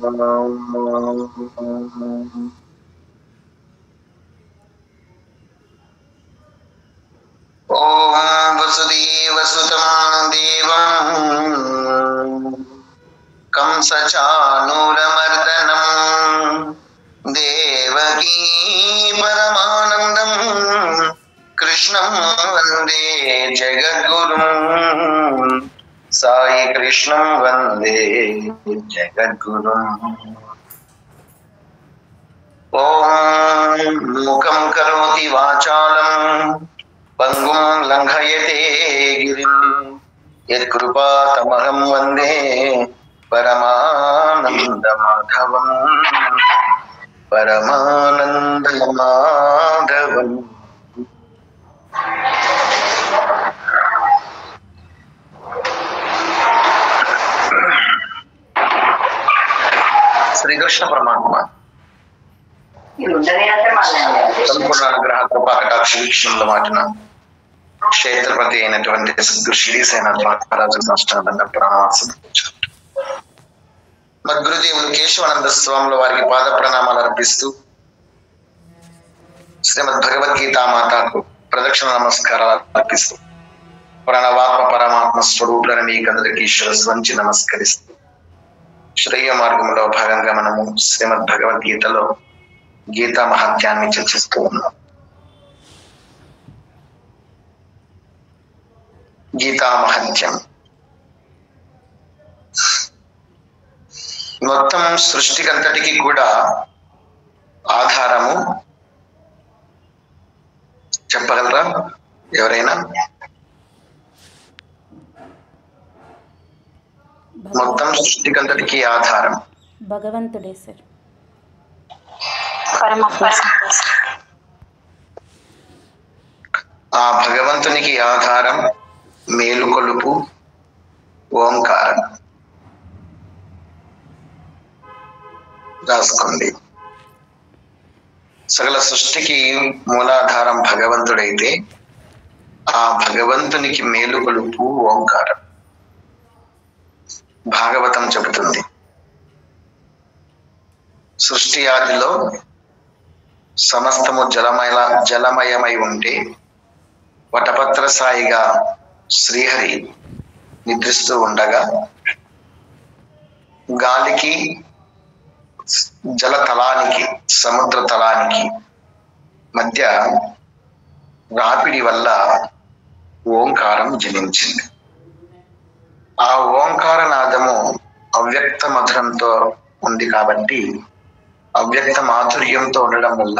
ఓం వసుదేవసుతం దేవం కంసచానూరమర్దనం దేవకీ పరమానందం కృష్ణం వందే జగద్గురుం సాయి కృష్ణం వందే జగద్గురుం. ఓం ముఖం కరోతి వాచాలం పంగుం లంఘయతే గిరిం యత్కృపాతమహం వందే పరమానందమాధవం పరమానందమాధవం. శ్రీకృష్ణ పరమాత్మ సంపూర్ణ అనుగ్రహ కృపా కటాక్ష వీక్షణల మాటిన క్షేత్రపతి అయినటువంటి శ్రీ సేనారాజు సాష్టాంగ ప్రణామాలు. మద్గురుదేవులు కేశవానంద స్వాముల వారికి పాద ప్రణామాలు అర్పిస్తూ శ్రీమద్ భగవద్గీతా మాతకు ప్రదక్షిణ నమస్కారాలు అర్పిస్తూ ప్రణవాత్మ పరమాత్మ స్వరూపులను మీకందరికీ శిరస్సు వంచి నమస్కరిస్తూ శ్రేయ మార్గంలో భాగంగా మనము శ్రీమద్ భగవద్గీతలో గీతా మహాత్యాన్ని చర్చిస్తూ ఉన్నాం. గీతా మహత్యం మొత్తం సృష్టికంతటికి కూడా ఆధారము చెప్పగలరా ఎవరైనా? మొత్తం సృష్టికంతటికి ఆధారం భగవంతుడే సార్. ఆ భగవంతునికి ఆధారం మేలుకొలుపు ఓంకారం. రాసుకోండి. సకల సృష్టికి మూలాధారం భగవంతుడైతే ఆ భగవంతునికి మేలుకొలుపు ఓంకారం. భాగవతం చెబుతుంది సృష్టి ఆదిలో సమస్తము జలమయమై ఉంటే వటపత్ర సాయిగా శ్రీహరి నిద్రిస్తూ ఉండగా గాలికి జలతలానికి సముద్ర తలానికి మధ్య రాపిడి వల్ల ఓంకారం జనించింది. ఆ ఓంకార నాదము అవ్యక్త మధురంతో ఉంది కాబట్టి అవ్యక్త మాధుర్యంతో ఉండడం వల్ల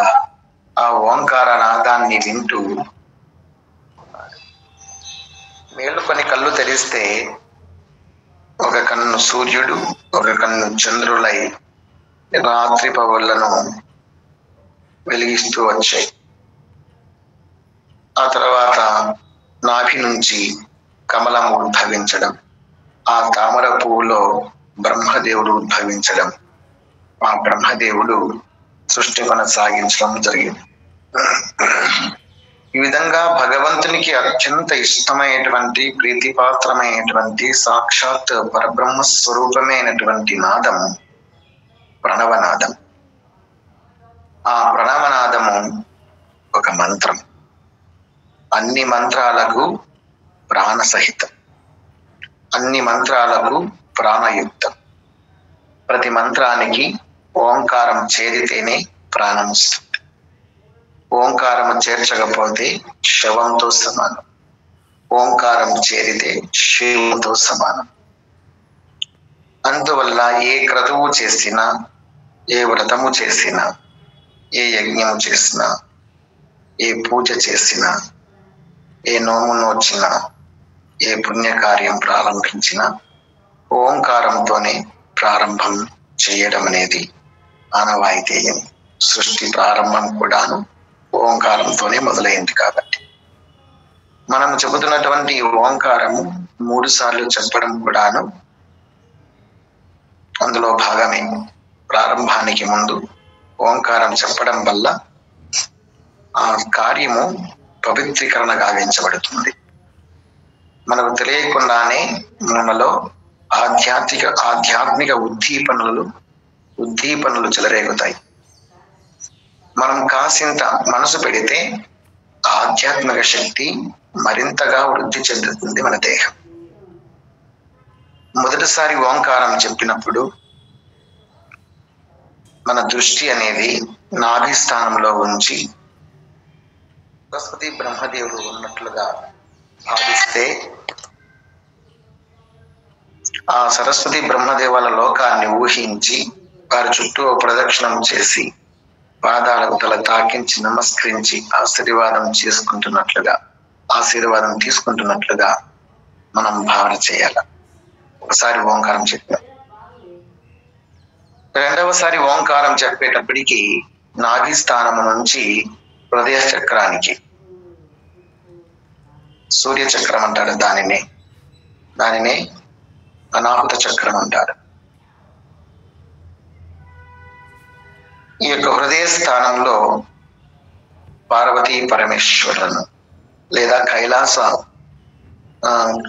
ఆ ఓంకార నాదాన్ని వింటూ మేలుకొని కళ్ళు తెరిస్తే ఒక కన్ను సూర్యుడు ఒక కన్ను చంద్రులై రాత్రి పగళ్లను వెలిగిస్తూ వచ్చాయి. ఆ తర్వాత నాభి నుంచి కమలం ఉద్భవించడం, ఆ తామర పువ్వులో బ్రహ్మదేవుడు ఉద్భవించడం, ఆ బ్రహ్మదేవుడు సృష్టి కొనసాగించడం జరిగింది. ఈ విధంగా భగవంతునికి అత్యంత ఇష్టమైనటువంటి ప్రీతిపాత్రమైనటువంటి సాక్షాత్ పరబ్రహ్మ స్వరూపమైనటువంటి నాదం ప్రణవనాదం. ఆ ప్రణవనాదము ఒక మంత్రం. అన్ని మంత్రాలకు ప్రాణ సహితం, అన్ని మంత్రాలకు ప్రాణయుక్తం. ప్రతి మంత్రానికి ఓంకారం చేరితేనే ప్రాణం వస్తుంది. ఓంకారం చేర్చకపోతే శవంతో సమానం, ఓంకారం చేరితే శివంతో సమానం. అందువల్ల ఏ క్రతువు చేసినా, ఏ వ్రతము చేసినా, ఏ యజ్ఞము చేసినా, ఏ పూజ చేసినా, ఏ నోము నోచినా, ఏ పుణ్యకార్యం ప్రారంభించినా ఓంకారంతోనే ప్రారంభం చేయడం అనేది ఆనవాయితీయం. సృష్టి ప్రారంభం కూడాను ఓంకారంతోనే మొదలైంది. కాబట్టి మనం చెబుతున్నటువంటి ఓంకారము 3 సార్లు చెప్పడం కూడాను అందులో భాగమే. ప్రారంభానికి ముందు ఓంకారం చెప్పడం వల్ల ఆ కార్యము పవిత్రీకరణ గావించబడుతుంది. మనకు తెలియకుండానే మనలో ఆధ్యాత్మిక ఉద్దీపనలు ఉద్దీపనలు చెలరేగుతాయి. మనం కాసింత మనసు పెడితే ఆధ్యాత్మిక శక్తి మరింతగా వృద్ధి చెందుతుంది మన దేహం. మొదటిసారి ఓంకారం చెప్పినప్పుడు మన దృష్టి అనేది నాభి స్థానంలో ఉంచి సరస్వతి బ్రహ్మదేవుడు ఉన్నట్లుగా భావిస్తే ఆ సరస్వతి బ్రహ్మదేవుల లోకాన్ని ఊహించి వారి చుట్టూ ప్రదక్షిణం చేసి పాదాలకు తల తాకించి నమస్కరించి ఆశీర్వాదం తీసుకుంటున్నట్లుగా మనం భావన చేయాలి. ఒకసారి ఓంకారం చెప్పాం. రెండవసారి ఓంకారం చెప్పేటప్పటికి నాభి స్థానం నుంచి హృదయ చక్రానికి, సూర్య చక్రం అంటారు, దానినే అనాహుత చక్రం అంటారు. ఈ యొక్క హృదయ స్థానంలో పార్వతీ పరమేశ్వరులను లేదా కైలాస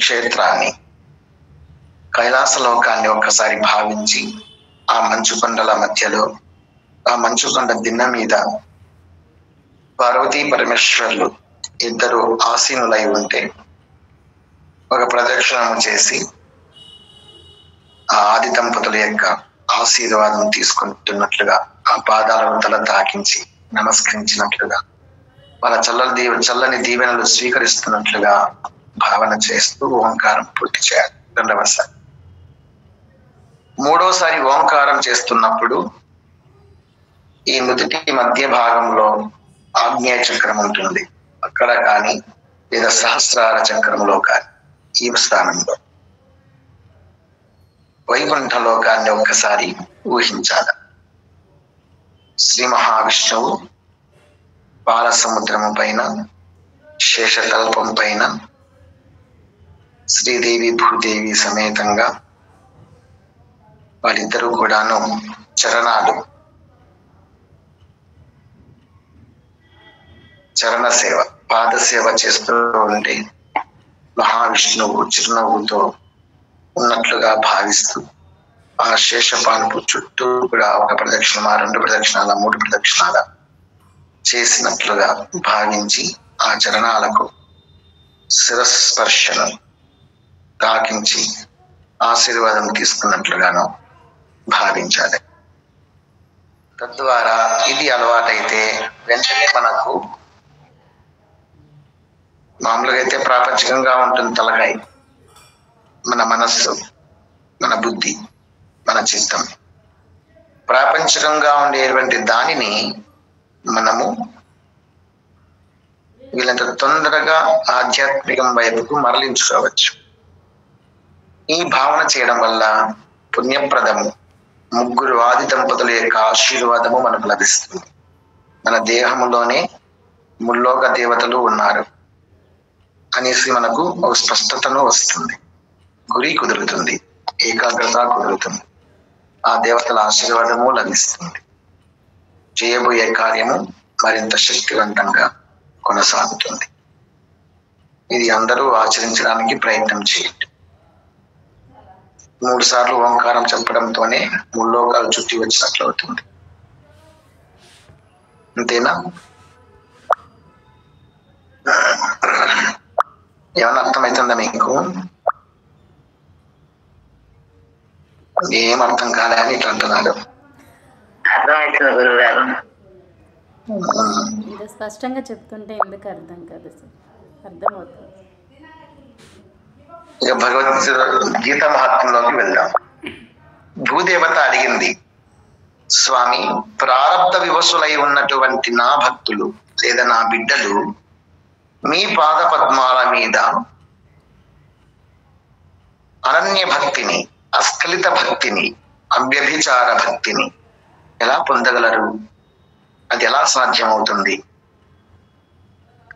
క్షేత్రాన్ని, కైలాస లోకాన్ని ఒక్కసారి భావించి ఆ మంచుకొండల మధ్యలో, ఆ మంచుకొండ దిన్న మీద పార్వతీ పరమేశ్వరులు ఇద్దరు ఆసీనులై ఉంటే ఒక ప్రదక్షిణము చేసి ఆ ఆది దంపతుల యొక్క ఆశీర్వాదం తీసుకుంటున్నట్లుగా, ఆ పాదాలను తల తాకించి నమస్కరించినట్లుగా, వాళ్ళ చల్లని దీవెనలు స్వీకరిస్తున్నట్లుగా భావన చేస్తూ ఓంకారం పూర్తి చేయాలి. రెండవసారి. మూడోసారి ఓంకారం చేస్తున్నప్పుడు ఈ నుదిటి మధ్య భాగంలో ఆగ్నేయ చక్రం ఉంటుంది. అక్కడ కానీ లేదా సహస్రార చక్రంలో కానీ ఈ స్థానంలో వైకుంఠ లోకాన్ని ఒక్కసారి ఊహించాలి. శ్రీ మహావిష్ణువు పాల సముద్రము పైన, శేషతల్పం పైన శ్రీదేవి భూదేవి సమేతంగా వాళ్ళిద్దరూ కూడాను చరణ సేవ, పాదసేవ చేస్తూ ఉంటే మహావిష్ణువు చిరునవ్వుతో ఉన్నట్లుగా భావిస్తూ ఆ శేషపాన్పు చుట్టూ కూడా ఒక ప్రదక్షిణ, 2 ప్రదక్షిణాల, 3 ప్రదక్షిణాల చేసినట్లుగా భావించి ఆ చరణాలకు శిరస్పర్శను తాకించి ఆశీర్వాదం తీసుకున్నట్లుగాను భావించాలి. తద్వారా ఇది అలవాటైతే వెంటనే మనకు, మామూలుగా అయితే ప్రాపంచికంగా ఉంటుంది తలకాయ, మన మనస్సు, మన బుద్ధి, మన చిత్తం. ప్రాపంచికంగా ఉండేటువంటి దానిని మనము వీళ్ళంత తొందరగా ఆధ్యాత్మికం వైపుకు మరలించుకోవచ్చు. ఈ భావన చేయడం వల్ల పుణ్యప్రదము 3 ఆది దంపతుల యొక్క ఆశీర్వాదము మనకు లభిస్తుంది. మన దేహంలోనే ముల్లోక దేవతలు ఉన్నారు అనేసి మనకు ఒక స్పష్టతను వస్తుంది. గురి కుదురుతుంది, ఏకాగ్రత కుదురుతుంది, ఆ దేవతల ఆశీర్వాదము లభిస్తుంది. చేయబోయే కార్యము మరింత శక్తివంతంగా కొనసాగుతుంది. ఇది అందరూ ఆచరించడానికి ప్రయత్నం చేయండి. 3 సార్లు ఓంకారం చెప్పడంతోనే ముల్లోకాలు చుట్టి వచ్చినట్లు అవుతుంది. అంతేనా? ఏమన్నా అర్థమవుతుందా మీకు? ఏం అర్థం కాలే అని ఇట్లా అంటున్నాడు. అర్థమవుతుంది గురుగారు. ఇది స్పష్టంగా చెప్తుంటే ఎందుకు అర్థం కాదు సార్? అర్థమవుతుంది. ఇక భగవద్గీత మహాత్మ్యంలోకి వెళ్దాం. భూదేవత అడిగింది, స్వామి, ప్రారబ్ధ వివసులై ఉన్నటువంటి నా భక్తులు లేదా నా బిడ్డలు మీ పాద పద్మాల మీద అనన్య భక్తిని, అస్ఖలిత భక్తిని, అవ్యభిచార భక్తిని ఎలా పొందగలరు? అది ఎలా సాధ్యమవుతుంది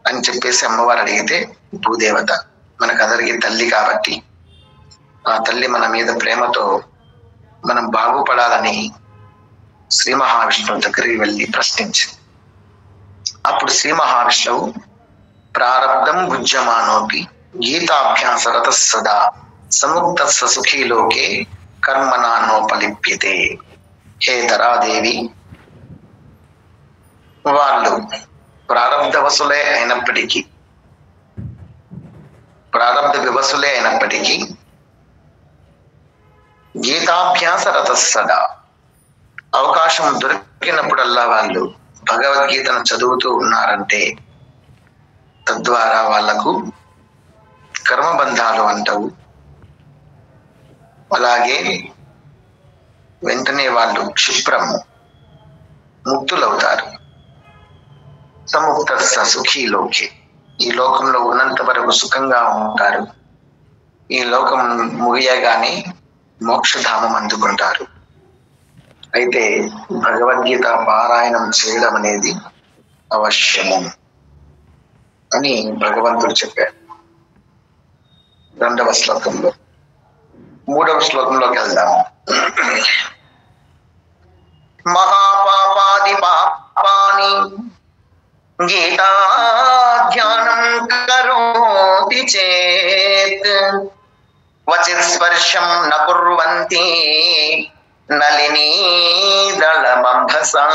అని చెప్పేసి అమ్మవారు అడిగితే, భూదేవత మనకందరికీ తల్లి కాబట్టి ఆ తల్లి మన మీద ప్రేమతో మనం బాగుపడాలని శ్రీ మహావిష్ణువు దగ్గరికి వెళ్ళి ప్రశ్నించింది. అప్పుడు శ్రీ మహావిష్ణువు, ప్రారబ్ధం భుజ్యమానోపి గీతాభ్యాసరత సదా సముక్త సుఖీ లోకే కర్మనా నోపలిప్యతే హే ధరాదేవి, వాళ్ళు ప్రారంధ వివసులే అయినప్పటికీ గీతాభ్యాస రత సదా అవకాశం దొరికినప్పుడల్లా వాళ్ళు భగవద్గీతను చదువుతూ ఉన్నారంటే తద్వారా వాళ్లకు కర్మబంధాలు అంటవు. అలాగే వెంటనే వాళ్ళు క్షిప్రం ముక్తులవుతారు. సముక్త సుఖీ లోకే, ఈ లోకంలో ఉన్నంత వరకు సుఖంగా ఉంటారు. ఈ లోకం ముగియగానే మోక్షధామం అందుకుంటారు. అయితే భగవద్గీత పారాయణం చేయడం అనేది అవశ్యము అని భగవంతుడు చెప్పారు 2వ శ్లోకంలో. 3వ శ్లోకంలోకి వెళ్దాం. మహాపాపాది పాపాని గీతాధ్యానం కరోతి చేత్ వచిత్ స్పర్శం న కుర్వంతి నళినీదళమంభసా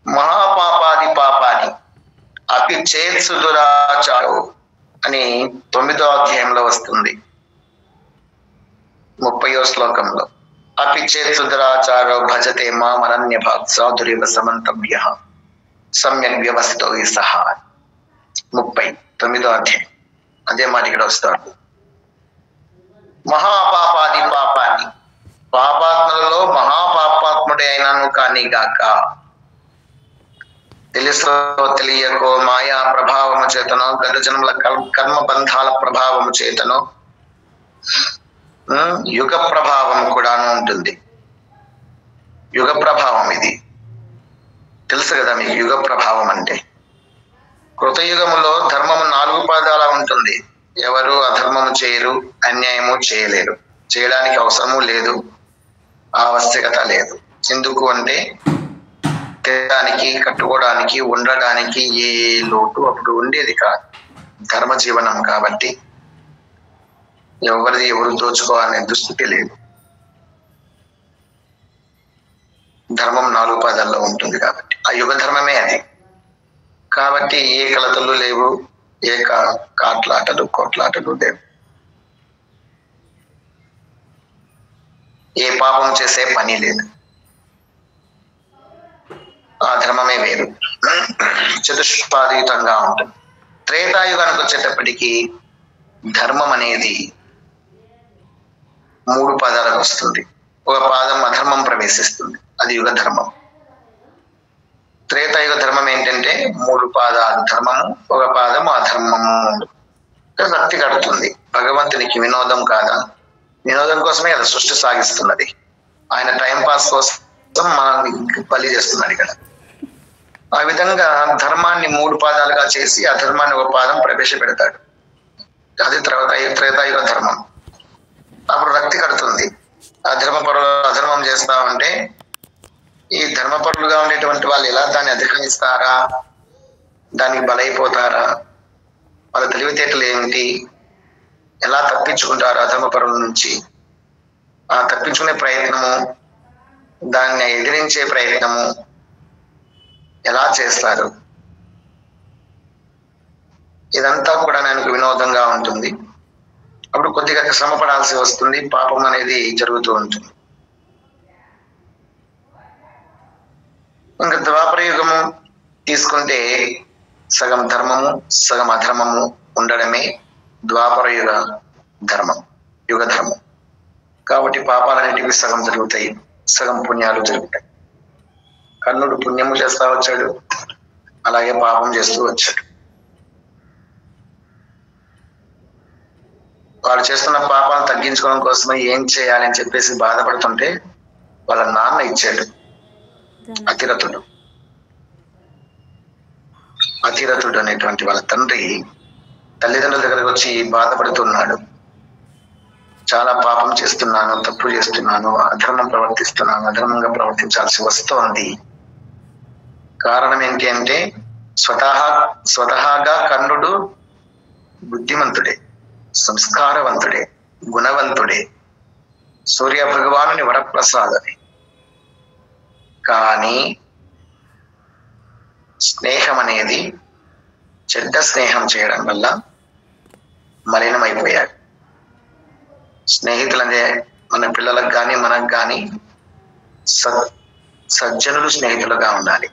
మహాపాపాది పాపాని అపి చేత్సు దురాచారో అని 9వ అధ్యాయంలో వస్తుంది. 30వ శ్లోకంలో అపి చేత్సు దురాచారో భజతే మామరణ్య భాగ్సాధురివ సమంతవ్యః సమ్యక్ వ్యవస్థితో సహా 39వ అధ్యాయం అదే మాట ఇక్కడ వస్తాడు. మహాపాపాది పాపాన్ని, పాపాత్ములలో మహాపాపాత్ముడే అయినాను కానీ గాక తెలుసో తెలియకో మాయా ప్రభావము చేతనో గత జన్మల కర్మ బంధాల ప్రభావము చేతనో యుగ ప్రభావం కూడాను ఉంటుంది. యుగ ప్రభావం ఇది తెలుసు కదా మీకు. యుగ ప్రభావం అంటే కృతయుగములో ధర్మము 4 పాదాల ఉంటుంది. ఎవరు అధర్మము చేయరు, అన్యాయము చేయలేరు, చేయడానికి అవసరము లేదు, ఆవశ్యకత లేదు. ఎందుకు అంటే తినడానికి, కట్టుకోవడానికి, ఉండడానికి ఏ లోటు అప్పుడు ఉండేది కాదు. ధర్మ జీవనం కాబట్టి ఎవరు దోచుకోవాలనే దుస్థితి లేదు. ధర్మం 4 పాదాల్లో ఉంటుంది కాబట్టి ఆ యుగ ధర్మమే అది. కాబట్టి ఏ కలతలు లేవు, ఏ కాట్లాటలు కోట్లాటలు లేవు, ఏ పాపం చేసే పని లేదు. ఆ ధర్మమే వేరు, చతుష్పాదీతంగా ఉంటుంది. త్రేతాయుగానికి వచ్చేటప్పటికీ ధర్మం అనేది 3 పాదాలకు వస్తుంది. ఒక పాదం అధర్మం ప్రవేశిస్తుంది, అది యుగ ధర్మం. త్రేతాయుగ ధర్మం ఏంటంటే 3 పాదాలు ధర్మము, ఒక పాదం అధర్మము. రక్తి కడుతుంది. భగవంతునికి వినోదం కాదా? వినోదం కోసమే కదా సృష్టి సాగిస్తున్నది. ఆయన టైం పాస్ కోసం మనల్ని బలి చేస్తున్నాడు ఇక్కడ. ఆ విధంగా ధర్మాన్ని 3 పాదాలుగా చేసి అధర్మాన్ని ఒక పాదం ప్రవేశపెడతాడు. అది త్రేతాయుగ ధర్మం. అప్పుడు రక్తి కడుతుంది. అధర్మపరులు అధర్మం చేస్తా ఉంటే ఈ ధర్మపరులుగా ఉండేటువంటి వాళ్ళు ఎలా దాన్ని అధిగమిస్తారా, దానికి బలైపోతారా, వాళ్ళ తెలివితేటలు ఏమిటి, ఎలా తప్పించుకుంటారు అధర్మపరుల నుంచి, ఆ తప్పించుకునే ప్రయత్నము, దాన్ని ఎదిరించే ప్రయత్నము ఎలా చేస్తారు, ఇదంతా కూడా నాకు వినోదంగా ఉంటుంది. అప్పుడు కొద్దిగా శ్రమ పడాల్సి వస్తుంది, పాపం అనేది జరుగుతూ ఉంటుంది. ఇంకా ద్వాపర యుగము తీసుకుంటే సగం ధర్మము సగం అధర్మము ఉండడమే ద్వాపర యుగ ధర్మం, యుగ ధర్మం. కాబట్టి పాపాలన్నిటికీ సగం జరుగుతాయి, సగం పుణ్యాలు జరుగుతాయి. కర్ణుడు పుణ్యము చేస్తా వచ్చాడు, అలాగే పాపం చేస్తూ వచ్చాడు. వాడు చేస్తున్న పాపాలను తగ్గించుకోవడం కోసమే ఏం చేయాలి అని చెప్పేసి బాధపడుతుంటే వాళ్ళ నాన్న ఇచ్చాడు. అతిరథుడు అనేటువంటి వాళ్ళ తండ్రి తల్లిదండ్రుల దగ్గరకు వచ్చి బాధపడుతున్నాడు. చాలా పాపం చేస్తున్నాను, తప్పు చేస్తున్నాను, అధర్మం ప్రవర్తిస్తున్నాను, అధర్మంగా ప్రవర్తించాల్సి వస్తోంది. కారణం ఏంటి అంటే స్వతహాగా కర్ణుడు బుద్ధిమంతుడే, సంస్కారవంతుడే, గుణవంతుడే, సూర్య భగవానుని వరప్రసాదమే. కానీ స్నేహం అనేది చెడ్డ స్నేహం చేయడం వల్ల మలినమైపోయాడు. స్నేహితులనే మన పిల్లలకు కానీ మనకు కానీ సజ్జనులు స్నేహితులుగా ఉండాలి,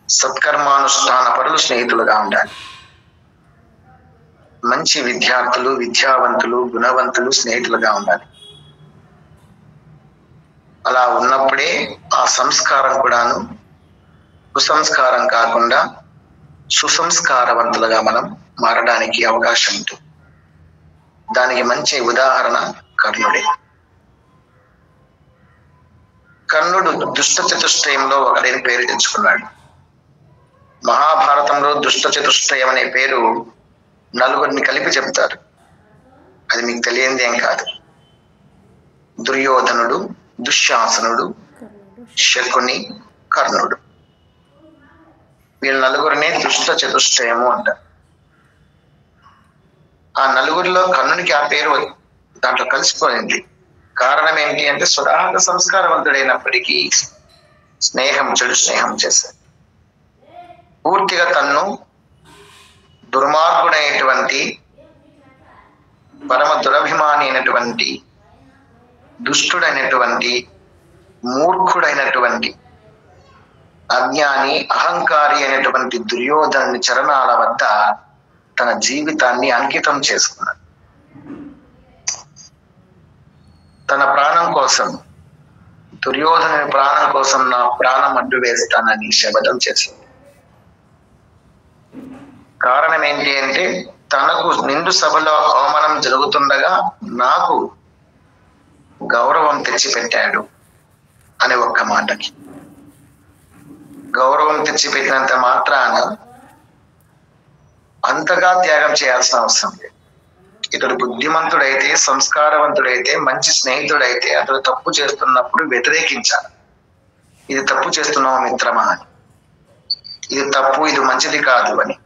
సత్కర్మానుష్ఠాన పరులు స్నేహితులుగా ఉండాలి, మంచి విద్యార్థులు, విద్యావంతులు, గుణవంతులు స్నేహితులుగా ఉండాలి. అలా ఉన్నప్పుడే ఆ సంస్కారం కూడాను కుసంస్కారం కాకుండా సుసంస్కారవంతులుగా మనం మారడానికి అవకాశం ఉంటుంది. దానికి మంచి ఉదాహరణ కర్ణుడే. కర్ణుడు దుష్ట చతుష్టయంలో ఒకడైన పేరు తెచ్చుకున్నాడు. మహాభారతంలో దుష్ట చతుష్టయం అనే పేరు నలుగురిని కలిపి చెప్తారు. అది మీకు తెలియంది ఏం కాదు. దుర్యోధనుడు, దుశ్శాసనుడు, శకుని, కర్ణుడు, వీళ్ళ నలుగురిని దుష్ట చతుష్టయము అంటారు. ఆ నలుగురిలో కర్ణునికి ఆ పేరు దాంట్లో కలిసిపోయింది. కారణం ఏంటి అంటే స్వతహాగా సంస్కారవంతుడైనప్పటికీ చెడు స్నేహం చేశాడు. పూర్తిగా తన్ను దుర్మార్గుడైనటువంటి, పరమ దురభిమాని అయినటువంటి, దుష్టుడైనటువంటి, మూర్ఖుడైనటువంటి, అజ్ఞాని, అహంకారి అయినటువంటి దుర్యోధనుని చరణాల వద్ద తన జీవితాన్ని అంకితం చేసుకున్నాడు. తన ప్రాణం కోసం, దుర్యోధనుని ప్రాణం కోసం నా ప్రాణం అడ్డు వేస్తానని శపథం చేసింది. కారణం ఏంటి అంటే తనకు నిండు సభలో అవమానం జరుగుతుండగా నాకు గౌరవం తెచ్చిపెట్టాడు అనే ఒక్క మాటకి. గౌరవం తెచ్చిపెట్టినంత మాత్రాన అంతగా త్యాగం చేయాల్సిన అవసరం లేదు. ఇతడు బుద్ధిమంతుడైతే, సంస్కారవంతుడైతే, మంచి స్నేహితుడైతే అతడు తప్పు చేస్తున్నప్పుడు వ్యతిరేకించాలి. ఇది తప్పు చేస్తున్నావు మిత్రమా అని, ఇది తప్పు, ఇది మంచిది కాదు అని.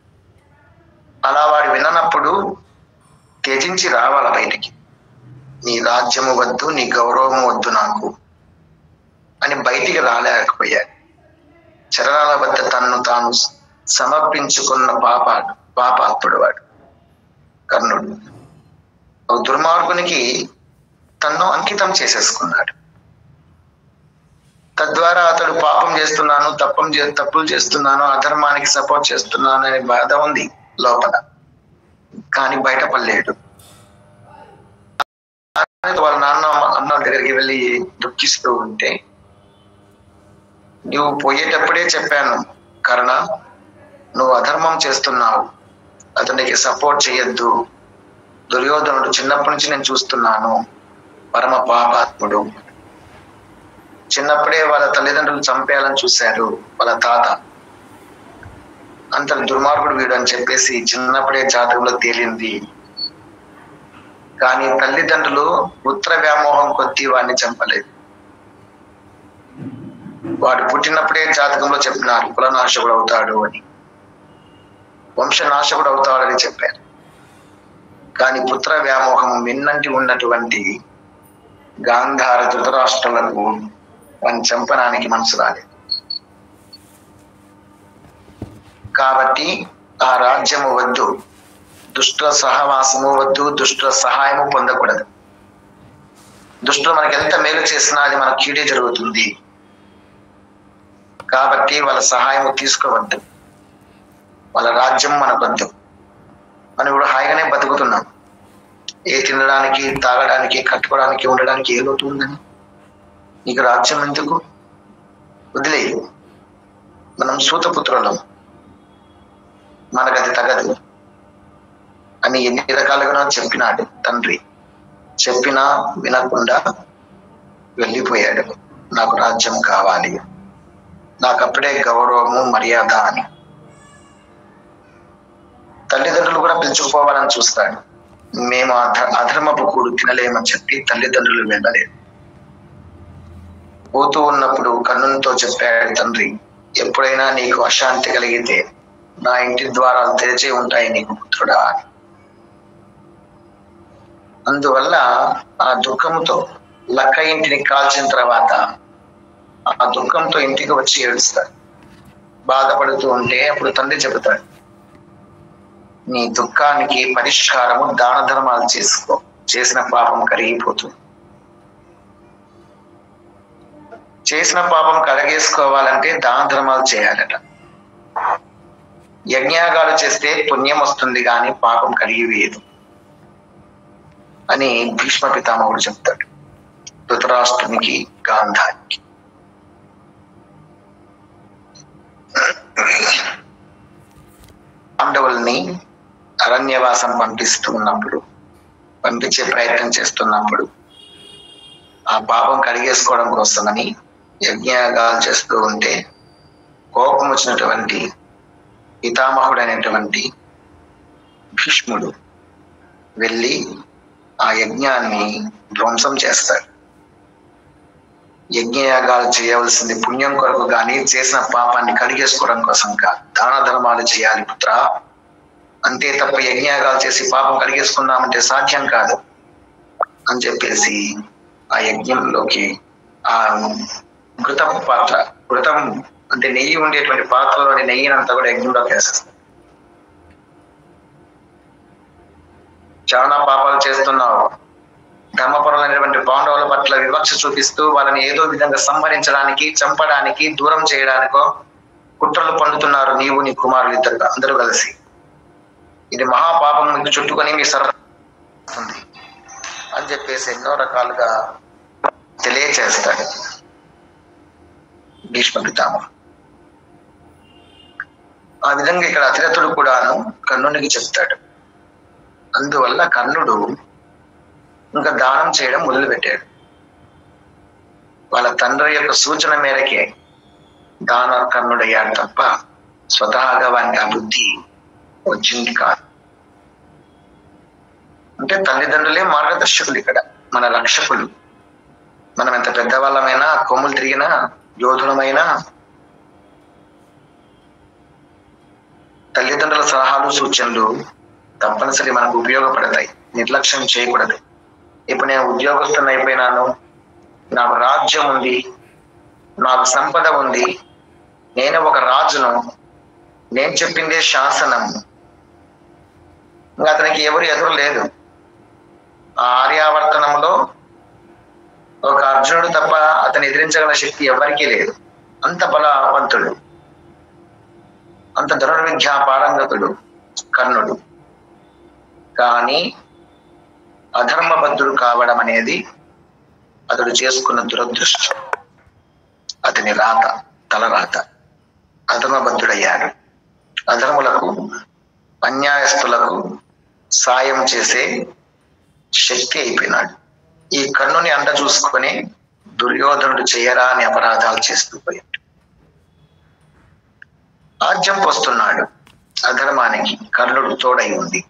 అలా వాడు విననప్పుడు త్యజించి రావాలి బయటికి. నీ రాజ్యము వద్దు, నీ గౌరవము వద్దు నాకు అని బయటికి రాలేకపోయాడు. చరణాల వద్ద తన్ను తాను సమర్పించుకున్న పాపాత్ముడు వాడు కర్ణుడు. ఒక దుర్మార్గునికి తన్ను అంకితం చేసేసుకున్నాడు. తద్వారా అతడు పాపం చేస్తున్నాను, తప్పులు చేస్తున్నాను, అధర్మానికి సపోర్ట్ చేస్తున్నాను అనే బాధ ఉంది లోపల, కానీ బయటపడలేడు. వాళ్ళ అన్న దగ్గరికి వెళ్ళి దుఃఖిస్తూ ఉంటే, నువ్వు పోయేటప్పుడే చెప్పాను కర్ణ, నువ్వు అధర్మం చేస్తున్నావు, అతనికి సపోర్ట్ చేయొద్దు. దుర్యోధనుడు చిన్నప్పటి నుంచి నేను చూస్తున్నాను, పరమ పాపాత్ముడు. చిన్నప్పుడే వాళ్ళ తల్లిదండ్రులు చంపేయాలని చూశారు వాళ్ళ తాత. అంత దుర్మార్గుడు వీడు అని చెప్పేసి చిన్నప్పుడే జాతకంలో తేలింది. కానీ తల్లిదండ్రులు పుత్ర వ్యామోహం కొద్దీ వాడిని చంపలేదు. వాడు పుట్టినప్పుడే జాతకంలో చెప్పినారు కులనాశకుడు అవుతాడు అని, వంశనాశకుడు అవుతాడని చెప్పారు. కానీ పుత్ర వ్యామోహం మిన్నంటి ఉన్నటువంటి గాంధార ధృతరాష్ట్రులకు వాడిని చంపడానికి మనసు రాలేదు. కాబట్టి ఆ రాజ్యము వద్దు, దుష్టుల సహవాసము వద్దు, దుష్టుల సహాయము పొందకూడదు. దుష్టులు మనకి ఎంత మేలు చేసినా అది మనకు కీడే జరుగుతుంది. కాబట్టి వాళ్ళ సహాయము తీసుకోవద్దు, వాళ్ళ రాజ్యం మనకొద్దు. మనం ఇప్పుడు హాయిగానే బతుకుతున్నాం. ఏ తినడానికి, తాగడానికి, కట్టుకోవడానికి, ఉండడానికి ఏ లోటు ఉందని? నీకు రాజ్యం ఎందుకు? వదిలేయి. మనం సూతపుత్రులం, మనకు అది తగదు అని ఎన్ని రకాలుగా చెప్పినాడు తండ్రి. చెప్పినా వినకుండా వెళ్ళిపోయాడు. నాకు రాజ్యం కావాలి, నాకు అప్పుడే గౌరవము, మర్యాద అని. తల్లిదండ్రులు కూడా పిలుచుకుపోవాలని చూస్తాడు. మేము అధర్మపు కూడు తినలేమని చెప్పి తల్లిదండ్రులు వెళ్ళలేదు. పోతూ ఉన్నప్పుడు కర్ణునితో చెప్పాడు తండ్రి, ఎప్పుడైనా నీకు అశాంతి కలిగితే నా ఇంటి ద్వారాలు తెరిచి ఉంటాయి నీకు పుత్రుడా. అందువల్ల ఆ దుఃఖంతో లక్క ఇంటిని కాల్చిన తర్వాత ఆ దుఃఖంతో ఇంటికి వచ్చి ఏడుస్తాడు. బాధపడుతూ ఉంటే అప్పుడు తండ్రి చెబుతాడు, నీ దుఃఖానికి పరిష్కారము దాన ధర్మాలు చేసుకో, చేసిన పాపం కరిగిపోతుంది. చేసిన పాపం కడిగేసుకోవాలంటే దాన ధర్మాలు చేయాలట. యజ్ఞాగాలు చేస్తే పుణ్యం వస్తుంది కానీ పాపం కడిగివేయదు అని భీష్మ పితామహుడు చెప్తాడు ధృతరాష్ట్రునికి, గాంధారికి. పాండవుల్ని అరణ్యవాసం పంపించే ప్రయత్నం చేస్తున్నప్పుడు ఆ పాపం కడిగేసుకోవడం కోసమని యజ్ఞయాగాలు చేస్తూ ఉంటే కోపం వచ్చినటువంటి పితామహుడైనటువంటి భీష్ముడు వెళ్ళి ఆ యజ్ఞాన్ని ధ్వంసం చేస్తాడు. యజ్ఞయాగాలు చేయవలసింది పుణ్యం కొరకు కానీ చేసిన పాపాన్ని కడిగేసుకోవడం కోసం కాదు. దాన ధర్మాలు చేయాలి పుత్ర, అంతే తప్ప యజ్ఞయాగాలు చేసి పాపం కడిగేసుకుందామంటే సాధ్యం కాదు అని చెప్పేసి ఆ యజ్ఞంలోకి ఆ ఘృతం అంటే నెయ్యి ఉండేటువంటి పాత్రలోని నెయ్యినంతా కూడా యజ్ఞంలోకి వేసేస్తాడు. చాలా పాపాలు చేస్తున్నావు, ధర్మపరులైనటువంటి పాండవుల పట్ల వివక్ష చూపిస్తూ వాళ్ళని ఏదో విధంగా సంహరించడానికి, చంపడానికి, దూరం చేయడానికో కుట్రలు పండుతున్నారు నీవు నీ కుమారులు ఇద్దరు అందరూ కలిసి. ఇది మహాపాపం మీకు చుట్టుకొని మీ సర్వస్తుంది అని చెప్పేసి ఎన్నో రకాలుగా తెలియచేస్తాడు భీష్మ పితామహుడు. ఆ విధంగా ఇక్కడ అతిరథుడు కూడాను కర్ణునికి చెప్తాడు. అందువల్ల కర్ణుడు ఇంకా దానం చేయడం మొదలుపెట్టాడు. వాళ్ళ తండ్రి యొక్క సూచన మేరకే దాన కర్ణుడయ్యాడు తప్ప స్వతహాగా వానికి ఆ బుద్ధి వచ్చింది కాదు. అంటే తల్లిదండ్రులే మార్గదర్శకులు, ఇక్కడ మన రక్షకులు. మనం ఎంత పెద్దవాళ్ళమైనా, కొమ్ములు తిరిగినా, యోధులమైనా తల్లిదండ్రుల సలహాలు సూచనలు తప్పనిసరి మనకు ఉపయోగపడతాయి. నిర్లక్ష్యం చేయకూడదు. ఇప్పుడు నేను ఉద్యోగస్తుని అయిపోయినాను, నాకు రాజ్యం ఉంది, నాకు సంపద ఉంది, నేను ఒక రాజును, నేను చెప్పిందే శాసనం, ఇంకా అతనికి ఎవరు ఎదురు లేదు. ఆ ఆర్యావర్తనంలో ఒక అర్జునుడు తప్ప అతను ఎదిరించగల శక్తి ఎవరికీ లేదు. అంత బలవంతుడు, అంత ధనుర్విద్యా పారంగతుడు కర్ణుడు. కానీ అధర్మబద్ధుడు కావడం అనేది అతడు చేసుకున్న దురదృష్టం, అతని రాత, తలరాత. అధర్మబద్ధుడయ్యాడు. అధర్ములకు, అన్యాయస్తులకు సాయం చేసే శక్తి అయిపోయినాడు. ఈ కర్ణుని అంట చూసుకొని దుర్యోధనుడు చేయరా అని అపరాధాలు చేస్తూ పోయాడు. రాజ్యం పోస్తున్నాడు. అధర్మానికి కర్ణుడు తోడై ఉంది.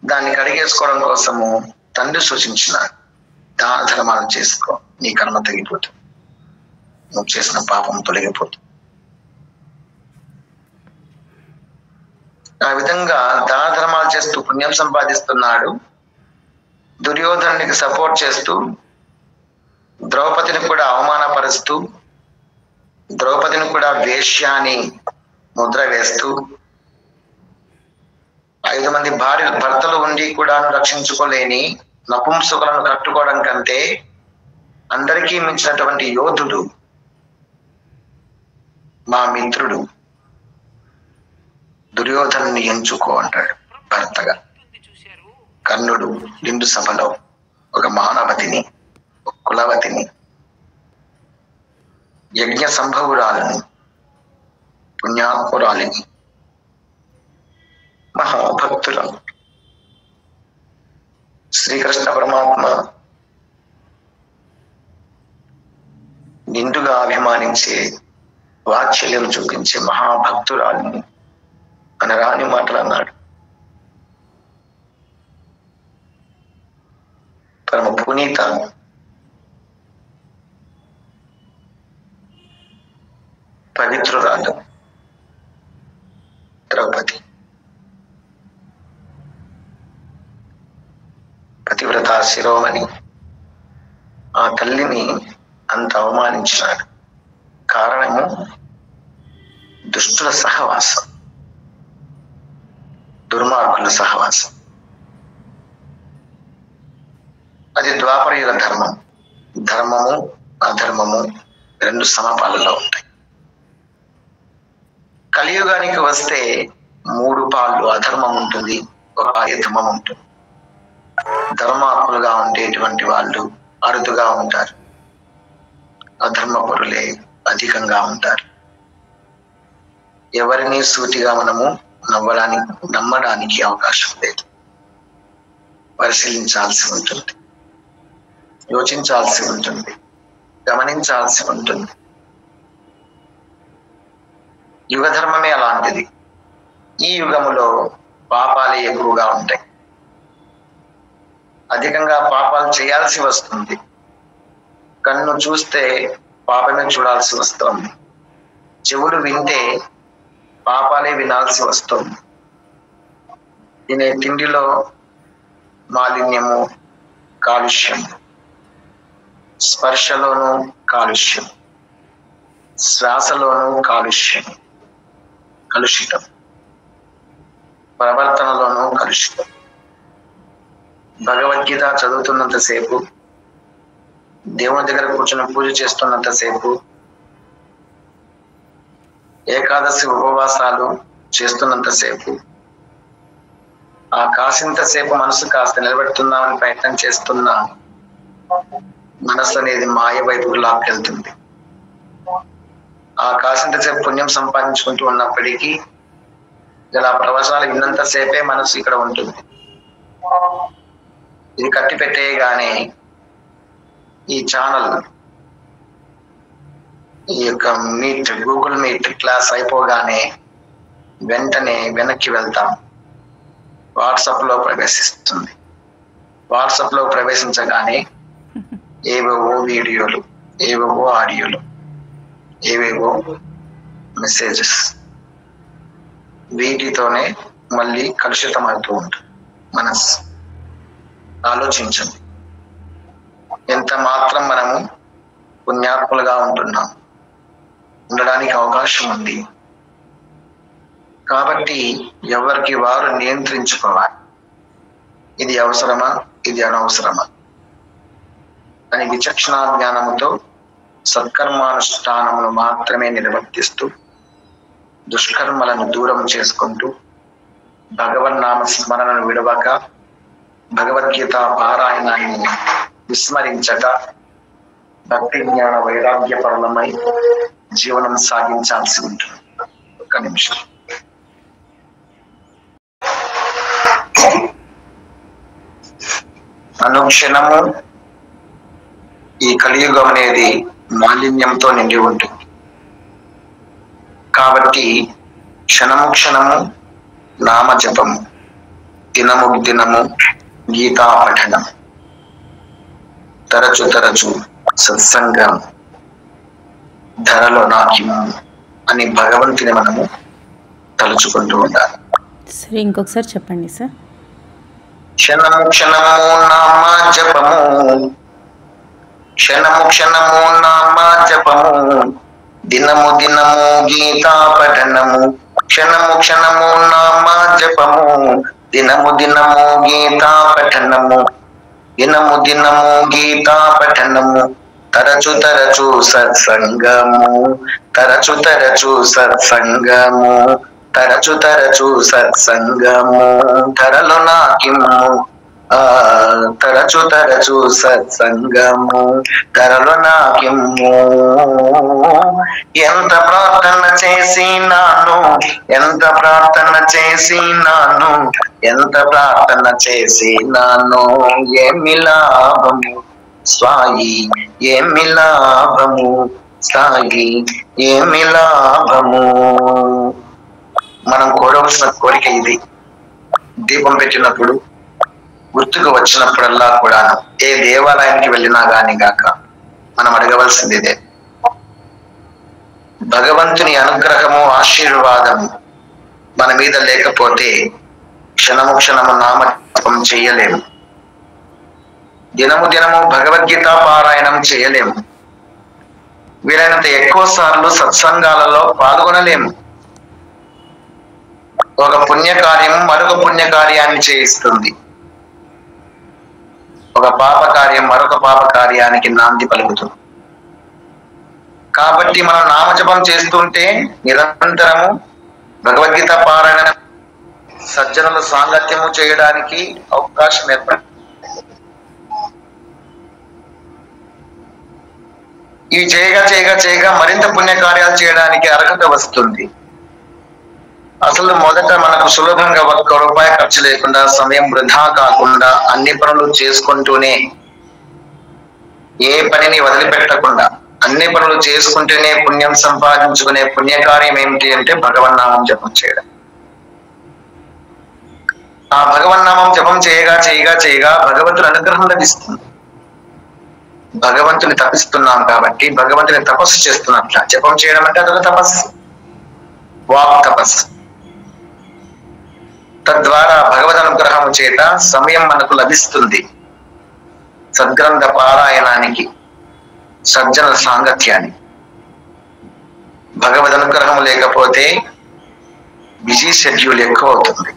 దాన్ని కడిగేసుకోవడం కోసము తండ్రి సూచించినాడు, దాన ధర్మాలు చేసుకో, నీ కర్మ తగ్గిపోతుంది, నువ్వు చేసిన పాపం తొలగిపోతుంది. ఆ విధంగా దాన ధర్మాలు చేస్తూ పుణ్యం సంపాదిస్తున్నాడు. దుర్యోధనునికి సపోర్ట్ చేస్తూ, ద్రౌపదిని కూడా అవమానపరుస్తూ, ద్రౌపదిని కూడా వేశ్యాని ముద్ర వేస్తూ, 5 మంది భర్తలు ఉండి కూడాను రక్షించుకోలేని నపుంసకులను కట్టుకోవడం కంటే అందరికీ మించినటువంటి యోధుడు మా మిత్రుడు దుర్యోధనుని ఎంచుకో అంటాడు భర్తగా. కర్ణుడు నిండు సభలో ఒక మానవతిని, ఒక కులవతిని, యజ్ఞ సంభవురాలని, పుణ్యాత్మురాలిని, మహాభక్తులను శ్రీకృష్ణ పరమాత్మ నిండుగా అభిమానించే, వాత్సల్యం చూపించే మహాభక్తురాలిని అనరాని మాటలు అన్నాడు. పరమ పునీత పవిత్రురాలు ద్రౌపది. పతివ్రత శిరోమణి. ఆ తల్లిని అంత అవమానించినాడు. కారణము దుష్టుల సహవాసం, దుర్మార్గుల సహవాసం. అది ద్వాపర యుగ ధర్మం. ధర్మము అధర్మము రెండు సమపాలలో ఉంటాయి. కలియుగానికి వస్తే 3 పాళ్ళు అధర్మం ఉంటుంది, 1 పాలు ధర్మం ఉంటుంది. ధర్మాత్ములుగా ఉండేటువంటి వాళ్ళు అరుదుగా ఉంటారు, అధర్మపరులే అధికంగా ఉంటారు. ఎవరిని సూటిగా మనము నమ్మడానికి అవకాశం లేదు. పరిశీలించాల్సి ఉంటుంది, యోచించాల్సి ఉంటుంది, గమనించాల్సి ఉంటుంది. యుగ ధర్మమే అలాంటిది. ఈ యుగములో పాపాలే ఎక్కువగా ఉంటాయి. అధికంగా పాపాలు చేయాల్సి వస్తుంది. కన్ను చూస్తే పాపమే చూడాల్సి వస్తుంది. చెవులు వింటే పాపాలే వినాల్సి వస్తుంది. తినే తిండిలో మాలిన్యము, కాలుష్యం, స్పర్శలోను కాలుష్యం, శ్వాసలోను కాలుష్యం, కలుషితం, ప్రవర్తనలోనూ కలుషితం. భగవద్గీత చదువుతున్నంతసేపు, దేవుని దగ్గర కూర్చొని పూజ చేస్తున్నంతసేపు, ఏకాదశి ఉపవాసాలు చేస్తున్నంతసేపు, ఆ కాసింతసేపు మనసు కాస్త నిలబెడుతున్నామని ప్రయత్నం చేస్తున్నా మనసు అనేది మాయ వైపుకు లాక్కెళ్తుంది. ఆ కాసింతసేపు పుణ్యం సంపాదించుకుంటూ ఉన్నప్పటికీ ఇలా ప్రవచనాలు విన్నంతసేపే మనసు ఇక్కడ ఉంటుంది. ఇది కట్టి పెట్టేయగానే ఈ ఛానల్, ఈ యొక్క మీట్, గూగుల్ మీట్ క్లాస్ అయిపోగానే వెంటనే వెనక్కి వెళ్తాం. వాట్సాప్ లో ప్రవేశిస్తుంది. వాట్సాప్ లో ప్రవేశించగానే ఏవేవో వీడియోలు, ఏవేవో ఆడియోలు, ఏవేవో మెసేజెస్, వీటితోనే మళ్ళీ కలుషితం అవుతూ ఉంటుంది మనస్సు. ఆలోచించండి, ఎంత మాత్రం మనము పుణ్యాత్ములుగా ఉంటున్నాం, ఉండడానికి అవకాశం ఉంది. కాబట్టి ఎవరికి వారు నియంత్రించుకోవాలి. ఇది అవసరమా, ఇది అనవసరమా అని విచక్షణా జ్ఞానముతో సత్కర్మానుష్ఠానమును మాత్రమే నిర్వర్తిస్తూ దుష్కర్మలను దూరం చేసుకుంటూ భగవన్నామ స్మరణను విడవక, భగవద్గీత పారాయణాన్ని విస్మరించక, భక్తి జ్ఞాన వైరాగ్య పరులమై జీవనం సాగించాల్సి ఉంటుంది. ఒక్క నిమిషం. అనుక్షణము ఈ కలియుగం అనేది మాలిన్యంతో నిండి ఉంటుంది. కాబట్టి క్షణము క్షణము నామ జపము, దినము దినము గీతా పఠనం, తరచు తరచు సత్సంగం, ధరలో నాకిము అని భగవంతుని మనము తలుచుకుంటూ ఉండాలి. సరే, ఇంకొకసారి చెప్పండి సార్. క్షణము క్షణము నామ జపము, క్షణము క్షణము నామ జపము, దినము దినము గీతా పఠనము, క్షణము క్షణము నామ జపము, దినము దినము గీతా పఠనము, దినము దినము గీతా పఠనము, తరచు తరచు సత్సంగము, తరచు తరచు సత్సంగము, తరచు తరచు సత్సంగము, ధరలు నాకిము, తరచు తరచు సత్సంగము, ధరలు నాకిము. ఎంత ప్రార్థన చేసినాను, ఎంత ప్రార్థన చేసినాను, ఎంత ప్రార్థన చేసినాను, ఏమి లాభము స్వాయి, ఏమి లాభము సాయి, ఏమి లాభము. మనం కోరవలసిన కోరిక ఇది. దీపం పెట్టినప్పుడు, గుర్తుకు వచ్చినప్పుడల్లా కూడా, ఏ దేవాలయానికి వెళ్ళినా గాని గాక మనం అడగవలసింది ఇదే. భగవంతుని అనుగ్రహము ఆశీర్వాదము మన మీద లేకపోతే క్షణము క్షణము నామజపం చేయలేము, దినము దినము భగవద్గీత పారాయణం చేయలేము, వీలైనంత ఎక్కువ సార్లు సత్సంగాలలో పాల్గొనలేము. ఒక పుణ్యకార్యం మరొక పుణ్యకార్యాన్ని చేయిస్తుంది, ఒక పాప కార్యం మరొక పాప కార్యానికి నాంది పలుకుతుంది. కాబట్టి మనం నామజపం చేస్తుంటే నిరంతరము భగవద్గీత పారాయణ సజ్జనుల సాంగత్యము చేయడానికి అవకాశం ఏర్పడుతుంది. ఇవి చేయగా చేయగా చేయగా మరింత పుణ్యకార్యాలు చేయడానికి అర్హత వస్తుంది. అసలు మొదట మనకు సులభంగా ₹1 ఖర్చు లేకుండా, సమయం వృధా కాకుండా, అన్ని పనులు చేసుకుంటూనే, ఏ పనిని వదిలిపెట్టకుండా అన్ని పనులు చేసుకుంటూనే పుణ్యం సంపాదించుకునే పుణ్యకార్యం ఏమిటి అంటే భగవన్నామం జపం చేయడం. ఆ భగవన్నామం జపం చేయగా చేయగా చేయగా భగవంతుని అనుగ్రహం లభిస్తుంది. భగవంతుని తపిస్తున్నాం కాబట్టి భగవంతుని తపస్సు చేస్తున్నట్ల. జపం చేయడం అంటే అదొక తపస్సు, వాక్ తపస్సు. తద్వారా భగవద్ అనుగ్రహం చేత సమయం మనకు లభిస్తుంది సద్గ్రంథ పారాయణానికి, సజ్జన సాంగత్యానికి. భగవద్ అనుగ్రహం లేకపోతే బిజీ షెడ్యూల్ ఎక్కువ అవుతుంది.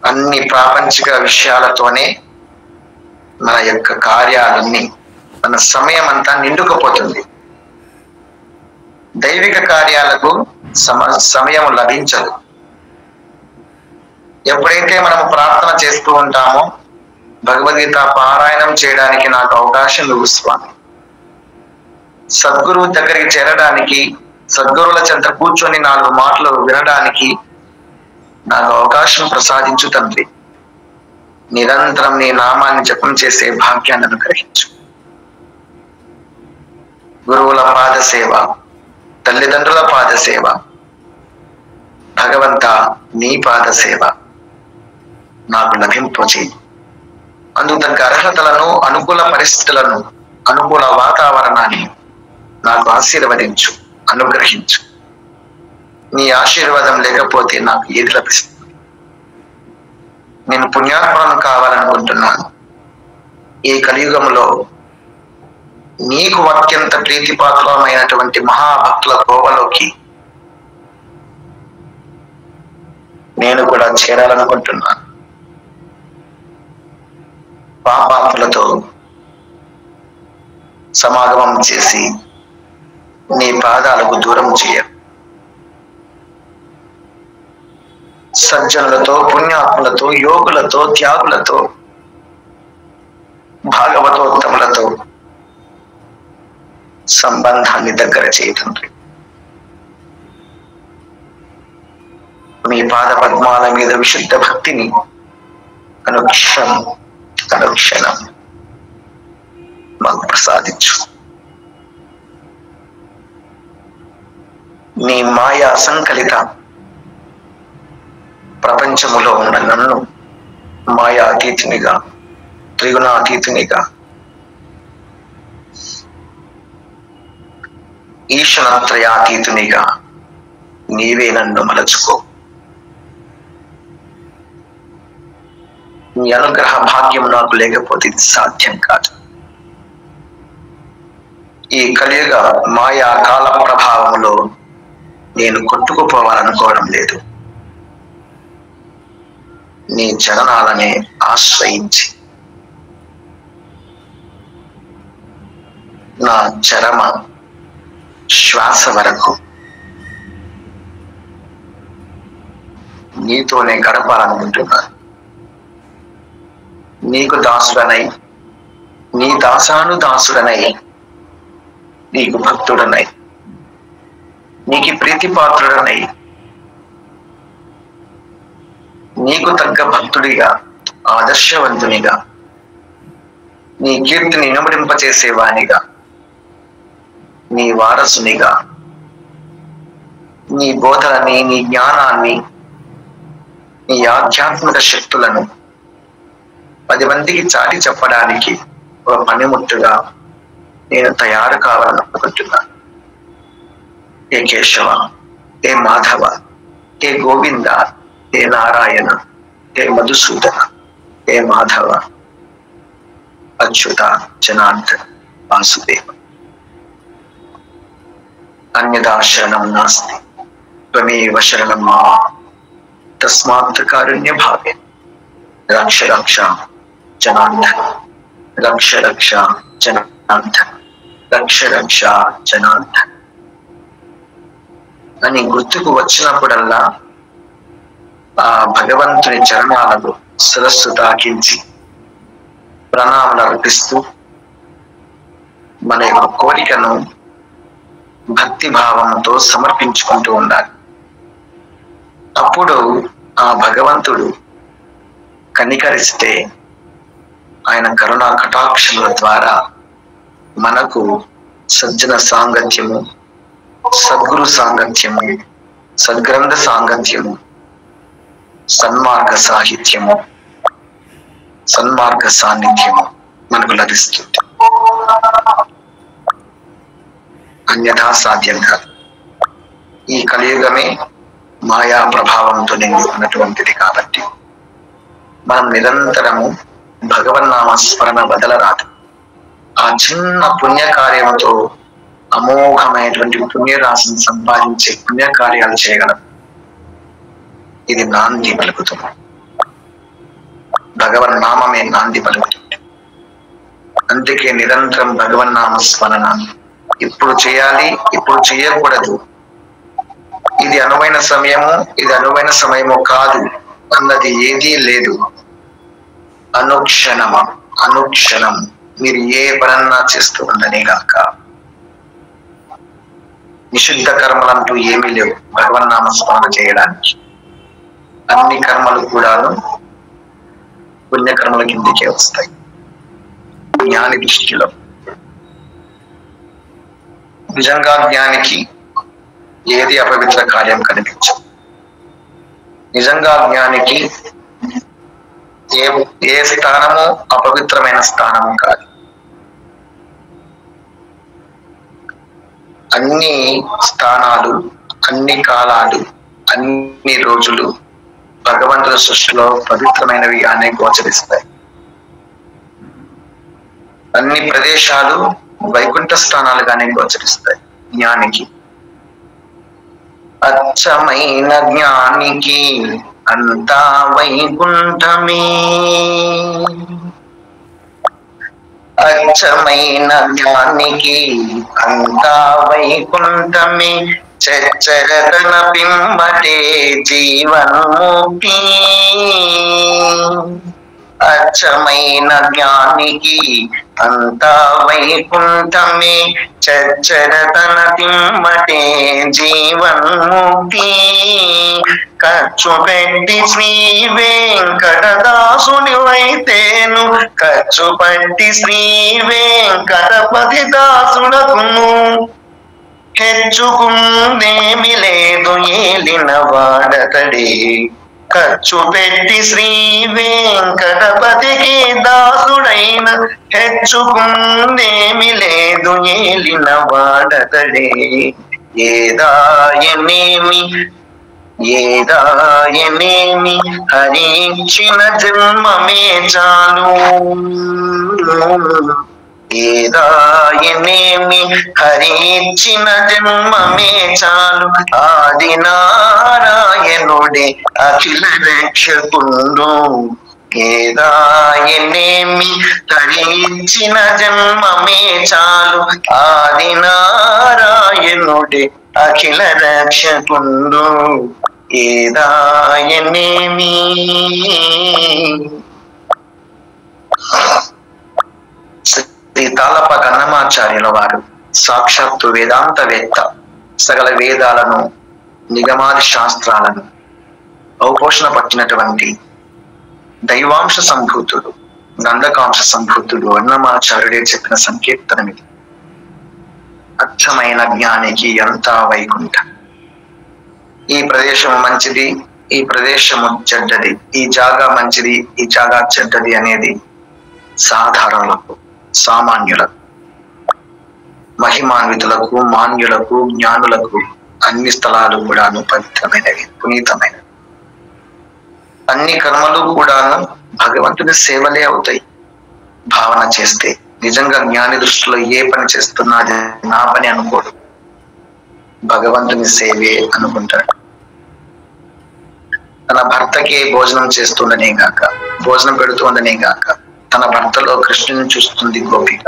అన్ని ప్రాపంచిక విషయాలతోనే మన యొక్క కార్యాలన్నీ, మన సమయం అంతా నిండుకపోతుంది. దైవిక కార్యాలకు సమయం లభించదు. ఎప్పుడైతే మనం ప్రార్థన చేస్తూ ఉంటామో భగవద్గీత పారాయణం చేయడానికి నాకు అవకాశం ఇవ్వు స్వామి, సద్గురువు దగ్గరికి చేరడానికి, సద్గురువుల చెంత కూర్చొని 4 మాటలు వినడానికి నాకు అవకాశం ప్రసాదించు తండ్రి. నిరంతరం నీ నామాన్ని జపం చేసే భాగ్యాన్ని అనుగ్రహించు. గురువుల పాద సేవ, తల్లిదండ్రుల పాద సేవ, భగవంత నీ పాద సేవ నాకు లభింపచేయి. అందుకు తగ్గ అర్హతలను, అనుకూల పరిస్థితులను, అనుకూల వాతావరణాన్ని నాకు ఆశీర్వదించు, అనుగ్రహించు. నీ ఆశీర్వాదం లేకపోతే నాకు ఏది లభిస్తుంది? నేను పుణ్యాత్మను కావాలనుకుంటున్నాను. ఈ కలియుగంలో నీకు అత్యంత ప్రీతిపాత్రమైనటువంటి మహాభక్తుల కోవలోకి నేను కూడా చేరాలనుకుంటున్నాను. పాపాత్ములతో సమాగమం చేసి నీ పాదాలకు దూరం చేయ, సజ్జనులతో, పుణ్యాత్ములతో, యోగులతో, త్యాగులతో, భాగవతోత్తములతో సంబంధాన్ని దగ్గర చేయతండ్రి. మీ పాద పద్మాల మీద విశుద్ధ భక్తిని అనుక్షణం అనుక్షణం మాకు ప్రసాదించు. నీ మాయా సంకలిత ప్రపంచములో ఉన్న నన్ను మాయా అతీతునిగా, త్రిగుణాతీతునిగా, ఈశ్వరత్రయాతీతునిగా నీవే నన్ను మలచుకో. నీ అనుగ్రహ భాగ్యం నాకు లేకపోతే ఇది సాధ్యం కాదు. ఈ కలియుగ మాయా కాల ప్రభావంలో నేను కొట్టుకుపోవాలనుకోవడం లేదు. నీ చరణాలనే ఆశ్రయించి నా చరమ శ్వాస వరకు నీతోనే గడపాలనుకుంటున్నాను. నీకు దాసుడనై, నీ దాసానుదాసుడనై, నీకు భక్తుడనై, నీకు ప్రీతిపాత్రుడనై, నీకు తగ్గ భక్తుడిగా, ఆదర్శవంతునిగా, నీ కీర్తిని ఇనుమడింపచేసేవానిగా, నీ వారసునిగా, నీ బోధనని, నీ జ్ఞానాన్ని, నీ ఆధ్యాత్మిక శక్తులను 10 మందికి చాటి చెప్పడానికి ఒక పనిముట్టుగా నేను తయారు కావాలనుకుంటున్నాను. హే కేశవ, హే మాధవ, హే గోవింద, హే నారాయణ, హే మధుసూదన, హే మాధవ, అచ్యుత, జనార్దన, వాసుదేవ. అన్యదా శరణం నాస్తి, త్వమేవ శరణం మమ. తస్మాత్ కారుణ్య భావే రక్ష రక్ష జనార్దన, రక్ష రక్ష జనార్దన, రక్ష రక్ష జనార్దన అని గుర్తుకు వచ్చినప్పుడల్లా ఆ భగవంతుని చరణాలను శిరస్సు తాకించి ప్రణామాలు అర్పిస్తూ మన యొక్క కోరికను భక్తి భావంతో సమర్పించుకుంటూ ఉండాలి. అప్పుడు ఆ భగవంతుడు కనికరిస్తే ఆయన కరుణా కటాక్షముల ద్వారా మనకు సజ్జన సాంగత్యము, సద్గురు సాంగత్యము, సద్గ్రంథ సాంగత్యము, సన్మార్గ సాహిత్యము, సన్మార్గ సాన్నిధ్యము మనకు లభిస్తుంది. అన్యథా సాధ్యం కాదు. ఈ కలియుగమే మాయా ప్రభావంతో నిండి ఉన్నటువంటిది కాబట్టి మనం నిరంతరము భగవన్నామ స్మరణ వదలరాదు. ఆ చిన్న పుణ్యకార్యంతో అమోఘమైనటువంటి పుణ్యరాశిని సంపాదించే పుణ్యకార్యాలు చేయగలం. ఇది నాంది పలుకుతుంది. భగవన్నామమే నాంది పలుకుతుంది. అందుకే నిరంతరం భగవన్నామ స్మరణ ఇప్పుడు చేయాలి, ఇప్పుడు చేయకూడదు, ఇది అనువైన సమయము, ఇది అనువైన సమయము కాదు అన్నది ఏదీ లేదు. అనుక్షణం అనుక్షణం మీరు ఏ పనన్నా చేస్తూ ఉండనే గాక. నిషిద్ధ కర్మలంటూ ఏమీ లేవు భగవన్నామ స్మరణ చేయడానికి. అన్ని కర్మలు కూడాను పుణ్యకర్మల కిందికే వస్తాయి జ్ఞాని దృష్టిలో. నిజంగా జ్ఞానికి ఏది అపవిత్ర కార్యం కనిపించదు. నిజంగా జ్ఞానికి ఏ స్థానము అపవిత్రమైన స్థానము కాదు. అన్ని స్థానాలు, అన్ని కాలాలు, అన్ని రోజులు భగవంతుడి సృష్టిలో పవిత్రమైనవి అనే గోచరిస్తాయి. అన్ని ప్రదేశాలు వైకుంఠ స్థానాలుగానే గోచరిస్తాయి జ్ఞానికి. అచ్చమైన జ్ఞానికి అంతా వైకుంఠమే, అచ్చమైన జ్ఞానికి అంతా వైకుంఠమే, చచ్చరతన పింబటే జీవన్ముక్తి. అచ్చమైన జ్ఞానికి అంతా వైకుంఠమే, చచ్చరతన పింబటే జీవన్ముక్తి. ఖర్చు పెట్టి శ్రీ వెంకటదాసుని వైతేను, ఖర్చు పట్టి శ్రీ వెంకటపతి దాసుడకును, హెచ్చుకుందేమి లేదు ఏలిన వాడతడే. ఖర్చు పెట్టి శ్రీ వెంకటపతికి దాసుడైన, హెచ్చుకుందేమి లేదు ఏలిన వాడతడే. ఏదాయనేమి ఏదాయనేమి హరించిన జన్మమే చాలు, ఏదాయనేమి హరించిన జన్మమే చాలు. ఆది నారాయణుడే అఖిల రక్షకుండు, ఏదాయనేమి హరించిన జన్మమే చాలు. ఆది నారాయణుడే అఖిల రక్షకుండు, ఏదాయనేమి. శ్రీ తాళప గన్నమాచార్యుల వారు సాక్షాత్తు వేదాంతవేత్త. సకల వేదాలను, నిగమాది శాస్త్రాలను అవపోషణ పట్టినటువంటి దైవాంశ సంభూతుడు, నందకాంశ సంభూతుడు అన్నమాచార్యుడే చెప్పిన సంకీర్తనం ఇది. అచ్చమైన జ్ఞానికి అంతా వైకుంఠం. ఈ ప్రదేశం మంచిది, ఈ ప్రదేశము చెడ్డది, ఈ జాగా మంచిది, ఈ జాగా చెడ్డది అనేది సాధారణులకు, సామాన్యులకు, మహిమాన్వితులకు, మాన్యులకు, జ్ఞానులకు అన్ని స్థలాలు కూడాను పవిత్రమైనవి, పునీతమైనవి. అన్ని కర్మలు కూడాను భగవంతుని సేవలే అవుతాయి భావన చేస్తే. నిజంగా జ్ఞాని దృష్టిలో ఏ పని చేస్తున్నా అది నా పని అనుకోడు, భగవంతుని సేవే అనుకుంటాడు. తన భర్తకి భోజనం చేస్తుండనే గాక, భోజనం పెడుతుండనే గాక, తన భర్తలో కృష్ణుని చూస్తుంది గోపిక.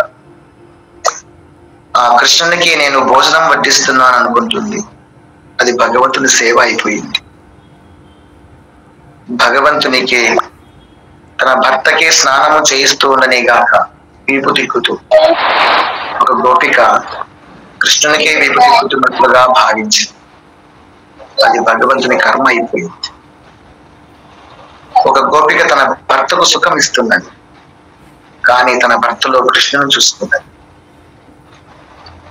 ఆ కృష్ణునికి నేను భోజనం వడ్డిస్తున్నాను అనుకుంటుంది, అది భగవంతుని సేవ అయిపోయింది. భగవంతునికి తన భర్తకి స్నానము చేయిస్తూ ఉండనే గాక వీపు తిక్కుతూ ఒక గోపిక కృష్ణునికే వీపు తిక్కుతున్నట్లుగా భావించింది, అది భగవంతుని కర్మ అయిపోయింది. ఒక గోపిక తన భర్తకు సుఖం ఇస్తున్నది, కానీ తన భర్తలో కృష్ణుని చూస్తున్నది.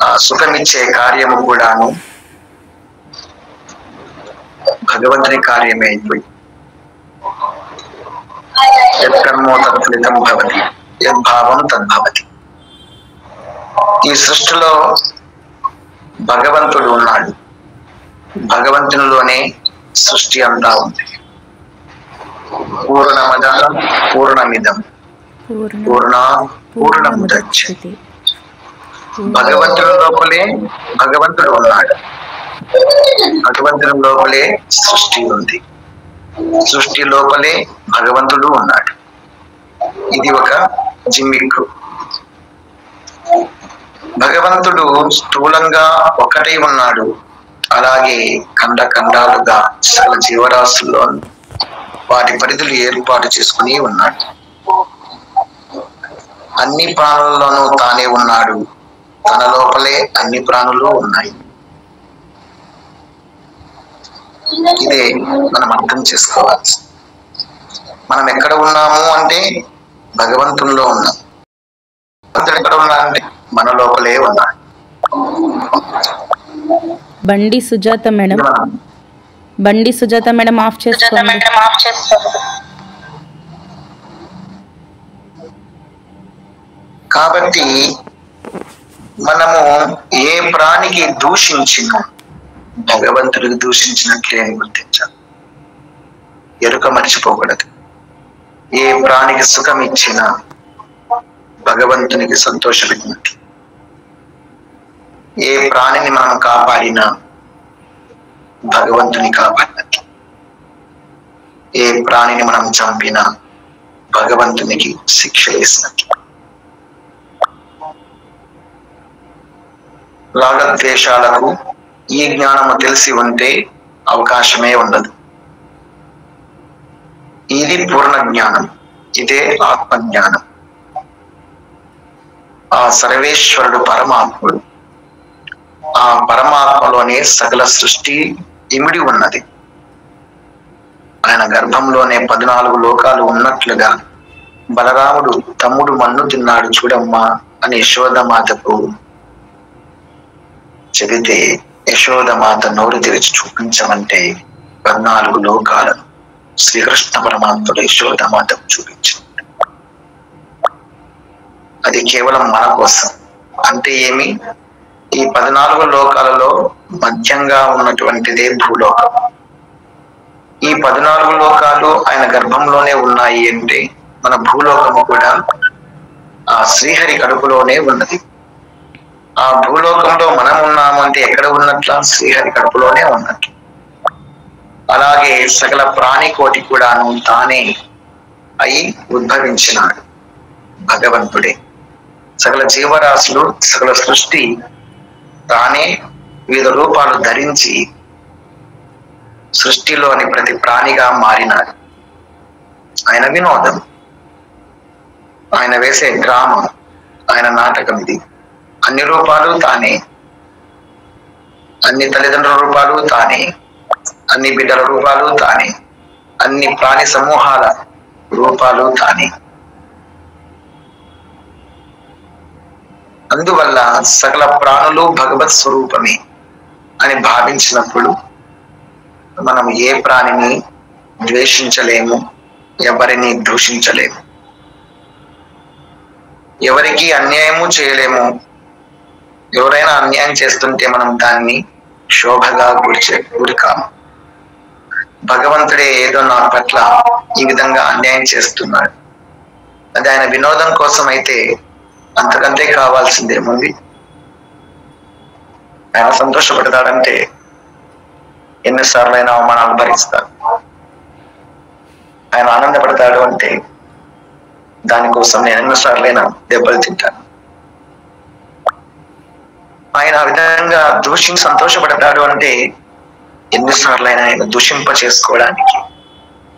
ఆ సుఖమిచ్చే కార్యము కూడాను భగవంతుని కార్యమే అయిపోయింది. యత్కర్మో తత్ఫలితం భవతి, యద్భావం తద్భవతి. ఈ సృష్టిలో భగవంతుడు ఉన్నాడు, భగవంతునిలోనే సృష్టి అంతా ఉంది. పూర్ణమద పూర్ణమిదం పూర్ణాత్ పూర్ణముదచ్యతే. భగవంతుని లోపలే భగవంతుడు ఉన్నాడు, భగవంతుని లోపలే సృష్టి ఉంది, సృష్టి లోపలే భగవంతుడు ఉన్నాడు. ఇది ఒక జిమ్మిక్కు. భగవంతుడు స్థూలంగా ఒకటే ఉన్నాడు, అలాగే ఖండ ఖండాలుగా సకల జీవరాశుల్లో వాటి పరిధులు ఏర్పాటు చేసుకుని ఉన్నాడు. అన్ని ప్రాణుల్లోనూ తానే ఉన్నాడు, తన లోపలే అన్ని ప్రాణులు ఉన్నాయి. ఇదే మనం అర్థం చేసుకోవాలి. మనం ఎక్కడ ఉన్నాము అంటే భగవంతునిలో ఉన్నాం, ఎక్కడ ఉన్నా అంటే మన లోపలే ఉన్నాడు. బండి సుజాత మేడం ఆఫ్ చేసుకోండి. కాబట్టి మనము ఏ ప్రాణికి దూషించినా భగవంతుడికి దూషించినట్లే అని గుర్తించాలి, ఎరుక మర్చిపోకూడదు. ఏ ప్రాణికి సుఖం ఇచ్చినా భగవంతునికి సంతోషపెట్టినట్లు, ఏ ప్రాణిని మనం కాపాడినా భగవంతుని కాపాడినట్లు, ఏ ప్రాణిని మనం చంపినా భగవంతునికి శిక్ష వేసినట్లు. రాగద్వేషాలకు ఈ జ్ఞానము తెలిసి ఉంటే అవకాశమే ఉండదు. ఇది పూర్ణ జ్ఞానం, ఇదే ఆత్మజ్ఞానం. ఆ సర్వేశ్వరుడు పరమాత్ముడు, ఆ పరమాత్మలోనే సకల సృష్టి ఇమిడి ఉన్నది. ఆయన గర్భంలోనే 14 లోకాలు ఉన్నట్లుగా బలరాముడు తమ్ముడు మన్ను తిన్నాడు చూడమ్మా అని యశోదమాతకు చెబితే యశోదమాత నోరు తెరిచి చూపించమంటే 14 లోకాలను శ్రీకృష్ణ పరమాత్ముడు యశోదమాతకు చూపించింది. అది కేవలం మన కోసం. అంటే ఏమి, ఈ 14 లోకాలలో మధ్యంగా ఉన్నటువంటిదే భూలోకం. ఈ 14 లోకాలు ఆయన గర్భంలోనే ఉన్నాయి అంటే మన భూలోకము కూడా ఆ శ్రీహరి కడుపులోనే ఉన్నది. ఆ భూలోకంలో మనం ఉన్నాము అంటే ఎక్కడ ఉన్నట్ల, శ్రీహరి కడుపులోనే ఉన్నట్లు. అలాగే సకల ప్రాణికోటి కూడాను తానే అయి ఉద్భవించినాడు భగవంతుడే. సకల జీవరాశులు సకల సృష్టి తానే వివిధ రూపాలు ధరించి సృష్టిలోని ప్రతి ప్రాణిగా మారినాడు. ఆయన వినోదం, ఆయన వేసే డ్రామా, ఆయన నాటకం ఇది. అన్ని రూపాలు తానే, అన్ని తల్లిదండ్రుల రూపాలు తానే, అన్ని బిడ్డల రూపాలు తానే, అన్ని ప్రాణి సమూహాల రూపాలు తానే. అందువల్ల సకల ప్రాణులు భగవత్ స్వరూపమే అని భావించినప్పుడు మనం ఏ ప్రాణిని ద్వేషించలేము, ఎవరిని దూషించలేము, ఎవరికి అన్యాయము చేయలేము. ఎవరైనా అన్యాయం చేస్తుంటే మనం దాన్ని శోభగా కూర్చే గురి కాము. భగవంతుడే ఏదో నా పట్ల ఈ విధంగా అన్యాయం చేస్తున్నాడు, అది ఆయన వినోదం కోసం అయితే అంతకంటే కావాల్సిందేముంది? ఆయన సంతోషపడతాడంటే ఎన్నిసార్లైనా అవమానాలు భరిస్తాడు. ఆయన ఆనందపడతాడు అంటే దానికోసం నేను ఎన్నిసార్లైనా దెబ్బలు తింటాను. ఆయన ఆ విధంగా దూషించి సంతోషపడతాడు అంటే ఎన్నిసార్లైనా ఆయన దూషింప చేసుకోవడానికి,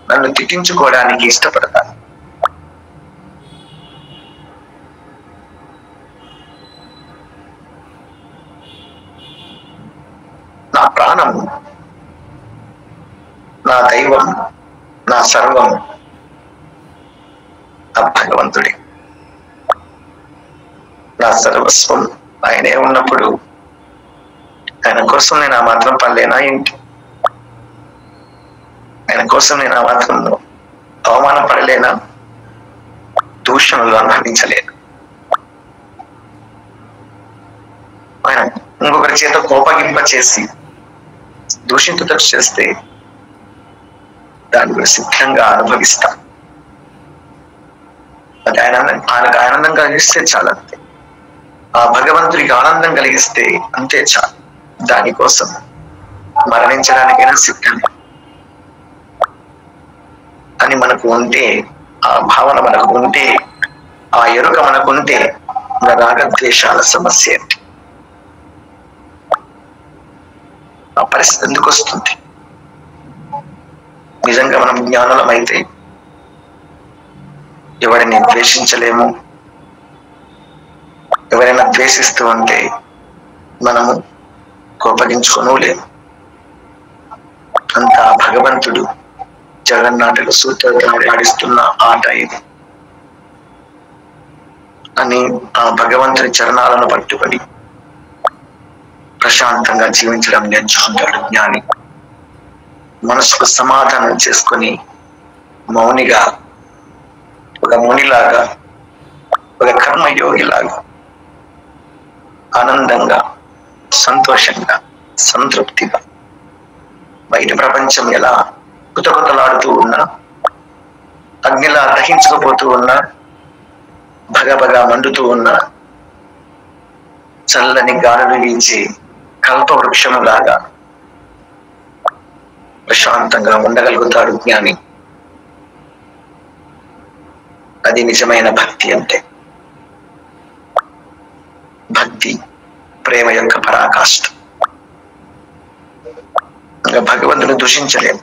నన్ను తిట్టించుకోవడానికి ఇష్టపడతాను. నా ప్రాణం, నా దైవం, నా సర్వం ఆ భగవంతుడే. నా సర్వస్వం ఆయనే ఉన్నప్పుడు ఆయన కోసం నేను ఆ మాత్రం పడలేనా ఏంటి? ఆయన కోసం నేను ఆ మాత్రం అవమానం పడలేనా? దూషణలు అనుభవించలేను. ఆయన ఇంకొకరి చేత కోపగింప చేసి దూషించుట చేస్తే దాని గురించి సిద్ధంగా అనుభవిస్తా. అది ఆయనకు ఆనందం కలిగిస్తే చాలు, అంతే. ఆ భగవంతుడికి ఆనందం కలిగిస్తే అంతే చాలు. దానికోసం మరణించడానికైనా సిద్ధం అని మనకు ఉంటే, ఆ భావన మనకు ఉంటే, ఆ ఎరుక మనకుంటే రాగద్వేషాల సమస్య ఏంటి? ఆ పరిస్థితి ఎందుకు వస్తుంది? నిజంగా మనం జ్ఞానులం అయితే ఎవరిని ద్వేషించలేము. ఎవరైనా ద్వేషిస్తూ ఉంటే మనము కోపగించుకోను లేము. అంతా భగవంతుడు జగన్నాటక సూత్రధారి ఆడిస్తున్న ఆట ఇది అని ఆ భగవంతుని చరణాలను పట్టుకొని ప్రశాంతంగా జీవించడం నేర్చుకుంటాడు జ్ఞాని. మనసుకు సమాధానం చేసుకొని మౌనిగా, ఒక మునిలాగా, ఒక కర్మయోగిలాగా ఆనందంగా, సంతోషంగా, సంతృప్తిగా బయట ప్రపంచం ఎలా కుతకుతలాడుతూ ఉన్నా, అగ్నిలా దహించకపోతూ ఉన్నా, భగభగా మండుతూ ఉన్నా, చల్లని గాలులు వీచే కల్పవృక్షములాగా ప్రశాంతంగా ఉండగలుగుతాడు జ్ఞాని. అది నిజమైన భక్తి అంటే. భక్తి ప్రేమ యొక్క పరాకాష్ఠ. ఇంకా భగవంతుని దూషించలేము.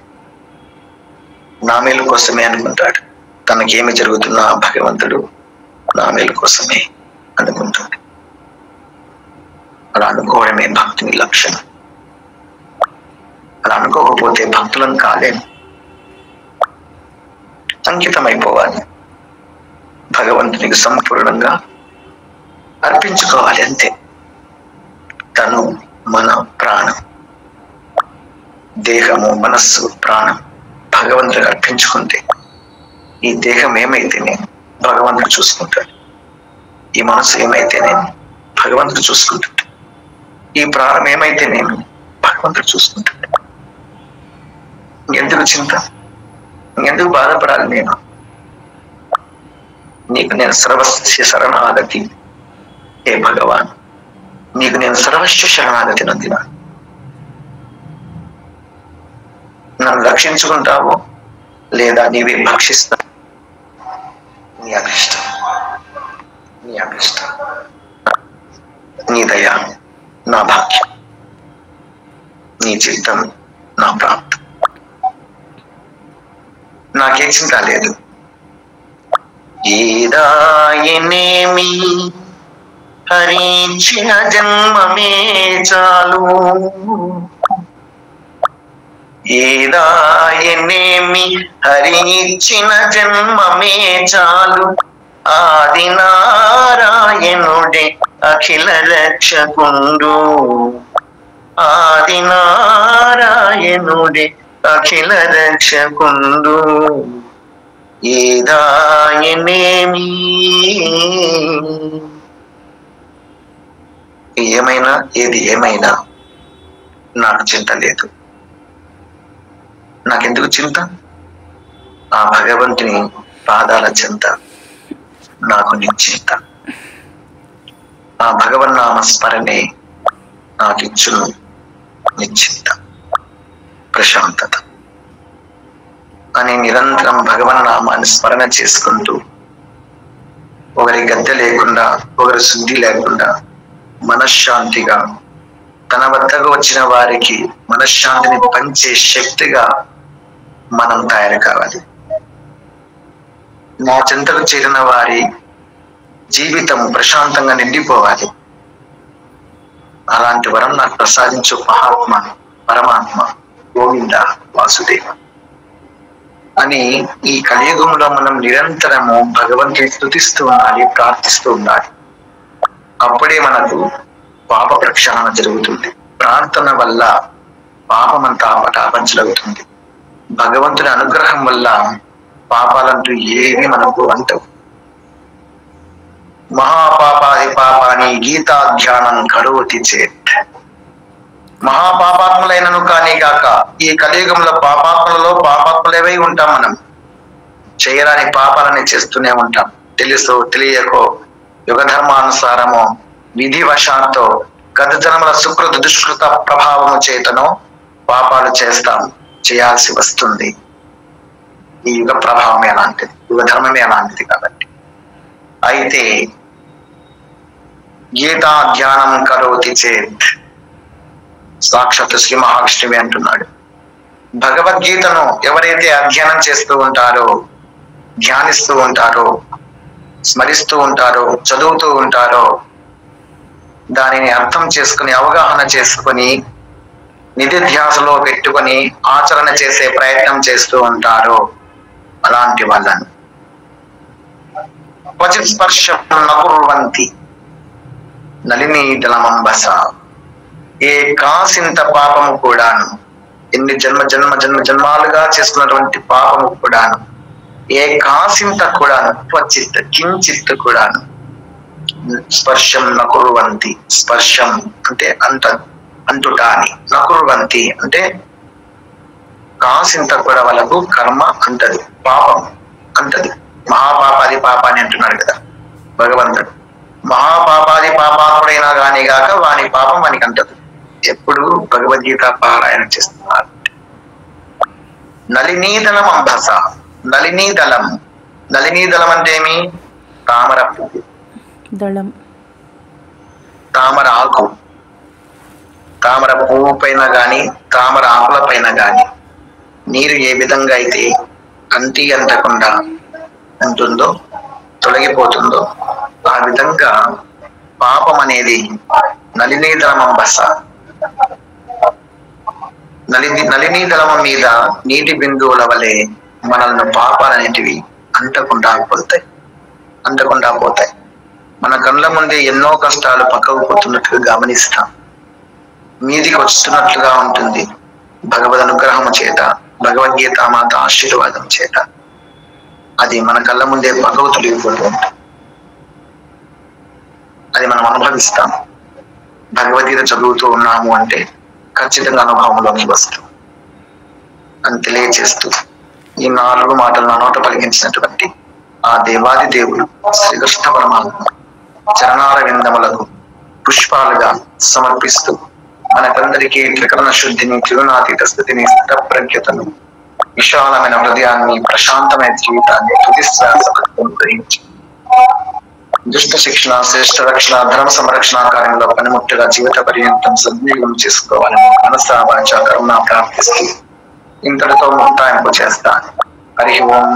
నా మేలు కోసమే అనుకుంటాడు. తనకేమి జరుగుతున్నా భగవంతుడు నా మేలు కోసమే అనుకుంటాడు. అలా అనుకోవడమే భక్తుని లక్షణం. అలా అనుకోకపోతే భక్తులను కాలేము. అంకితమైపోవాలి, భగవంతునికి సంపూర్ణంగా అర్పించుకోవాలి, అంతే. తను, మన, ప్రాణం, దేహము, మనస్సు, ప్రాణం భగవంతుడికి అర్పించుకుంటే ఈ దేహం ఏమైతే నేను భగవంతుడు చూసుకుంటాడు. ఈ మనస్సు ఏమైతే నేను భగవంతుడు చూసుకుంటాడు. ఈ ప్రాణం ఏమైతే నేను భగవంతుడు చూసుకుంటాడు. ఎందుకు చింత? ఎందుకు బాధపడాలి? నేను నీకు నేను సర్వస్వ శరణాగతి, హే భగవాన్, నీకు నేను సర్వస్వ శరణాగతి నందిన. నన్ను రక్షించుకుంటావు లేదా నీవే భక్షిస్తావు? నీ అభిష్టం, నీ అభిష్టం, నీ దయ నా భాగ్యం, నీ చిత్తం నా ప్రాప్తం. నాకే చింత లేదు. ఏదాయనేమి హరించిన జన్మమే చాలు, ఏదాయనేమి హరించిన జన్మమే చాలు, ఆది నారాయణుడే అఖిల రక్షకుండు, ఆది నారాయణుడే అఖిల రక్షకుండు. ఏదాయనేమి, ఏమైనా, ఏది ఏమైనా నాకు చింత లేదు. నాకెందుకు చింత? ఆ భగవంతుని పాదాల చింత నాకు నిశ్చింత. ఆ భగవన్నామ స్మరణే నాకిచ్చును నిశ్చింత ప్రశాంతత అని నిరంతరం భగవన్నామాన్ని స్మరణ చేసుకుంటూ ఒకరి గద్దె లేకుండా, ఒకరి శుద్ధి లేకుండా మనశ్శాంతిగా తన వద్దకు వచ్చిన వారికి మనశ్శాంతిని పంచే శక్తిగా మనం తయారు కావాలి. నా చింతకు చేరిన వారి జీవితం ప్రశాంతంగా నిండిపోవాలి. అలాంటి వరం నాకు ప్రసాదించు మహాత్మ పరమాత్మ గోవింద వాసుదేవ అని ఈ కలియుగంలో మనం నిరంతరము భగవంతుని స్తుతిస్తూ ఉండాలి, ప్రార్థిస్తూ ఉండాలి. అప్పుడే మనకు పాప ప్రక్షాళన జరుగుతుంది. ప్రార్థన వల్ల పాపమంతా పటాపంచలవుతుంది. భగవంతుని అనుగ్రహం వల్ల పాపాలంటూ ఏవి మనకు అంటవు. మహాపాపాది పాపాని గీతాధ్యానం కరోతి చేత్. మహాపాపాత్ములైనను కానీ కాక ఈ కలియుగంలో పాపాత్ములేవై ఉంటాం. మనం చేయరాని పాపాలని చేస్తూనే ఉంటాం. తెలుసో తెలియకో యుగధర్మానుసారమో విధివశాంతో గత జన్మల సుకృత దుష్కృత ప్రభావము చేతనో పాపాలు చేస్తాం, చేయాల్సి వస్తుంది. ఈ యుగ ప్రభావమే అలాంటిది, యుగ ధర్మమే అలాంటిది. కాబట్టి అయితే గీతా ధ్యానం కరోతి చేత్, సాక్షాత్ శ్రీ మహావిష్ణువే అంటున్నాడు. భగవద్గీతను ఎవరైతే అధ్యయనం చేస్తూ ఉంటారో, ధ్యానిస్తూ ఉంటారో, స్మరిస్తూ ఉంటారో, చదువుతూ ఉంటారో, దానిని అర్థం చేసుకుని అవగాహన చేసుకుని నిధిధ్యాసలో పెట్టుకొని ఆచరణ చేసే ప్రయత్నం చేస్తూ ఉంటారో అలాంటి వాళ్ళను క్వచిత్ స్పర్శం నకుర్వంతి నలినీదలమంబస. ఏ కాసింత పాపము కూడాను, ఎన్ని జన్మాలుగా చేసుకున్నటువంటి పాపము కూడాను, ఏ కాసింత కూడాను, క్వచిత్ కించిత్ కూడాను స్పర్శం నకుర్వంతి. స్పర్శం అంటే అంటుట అని, నకుర్వంతి అంటే కాసింత కూడా వాళ్ళకు కర్మ అంటది, పాపం అంటది. మహాపాపాది పాపాన్ని అంటున్నాడు కదా భగవంతుడు. మహాపాపాది పాపాత్ముడైనా గాని గాక వాని పాపం వానికి అంటదు. ఎప్పుడు భగవద్గీత పారాయణ చేస్తున్నారు. నలినీదళం అంబస. నలినీదళం, నలినీదళం అంటే ఏమి? తామర పువ్వు, దళం, తామర ఆకు. తామర పువ్వు పైన గాని తామర ఆకుల పైన గాని నీరు ఏ విధంగా అయితే అంటకుండా ఉంటుందో, తొలగిపోతుందో, ఆ విధంగా పాపం అనేది నలినీదళమంబస. నలినీదళం మీద నీటి బిందువుల వలె మనల్ని పాపాలనేటివి అంటకుండా పోతాయి. మన కళ్ళ ముందే ఎన్నో కష్టాలు పక్కకు పోతున్నట్లుగా గమనిస్తాం. మీదికి వస్తున్నట్లుగా ఉంటుంది. భగవద్ అనుగ్రహం చేత, భగవద్గీత మాత ఆశీర్వాదం చేత అది మన కళ్ళ ముందే పక్కకు తొలగిపోతూ ఉంటుంది. అది మనం అనుభవిస్తాం. భగవద్గీత చదువుతూ ఉన్నాము అంటే ఖచ్చితంగా అనుభవంలోకి వస్తాం అని తెలియచేస్తూ ఈ 4 మాటలు నా నోట పలికించినటువంటి ఆ దేవాది దేవుడు శ్రీకృష్ణ పరమాత్మ చరణాల విందములకు పుష్పాలుగా సమర్పిస్తూ మనకందరికీ త్రికరణ శుద్ధిని, త్రిగుణాతీత స్థితిని, స్థిత ప్రజ్ఞతను, విశాలమైన హృదయాన్ని, ప్రశాంతమైన జీవితాన్ని గ్రహించి దుష్ట శిక్షణ, శ్రేష్ఠ రక్షణ, ధర్మ సంరక్షణ కార్యంలో పనిముట్టుగా జీవిత పర్యంతం సద్వినియోగం చేసుకోవాలని మనసా వాచా కరుణ ప్రార్థిస్తూ ఇంతటితో ముక్తాయింపు చేస్తాను. హరి ఓం.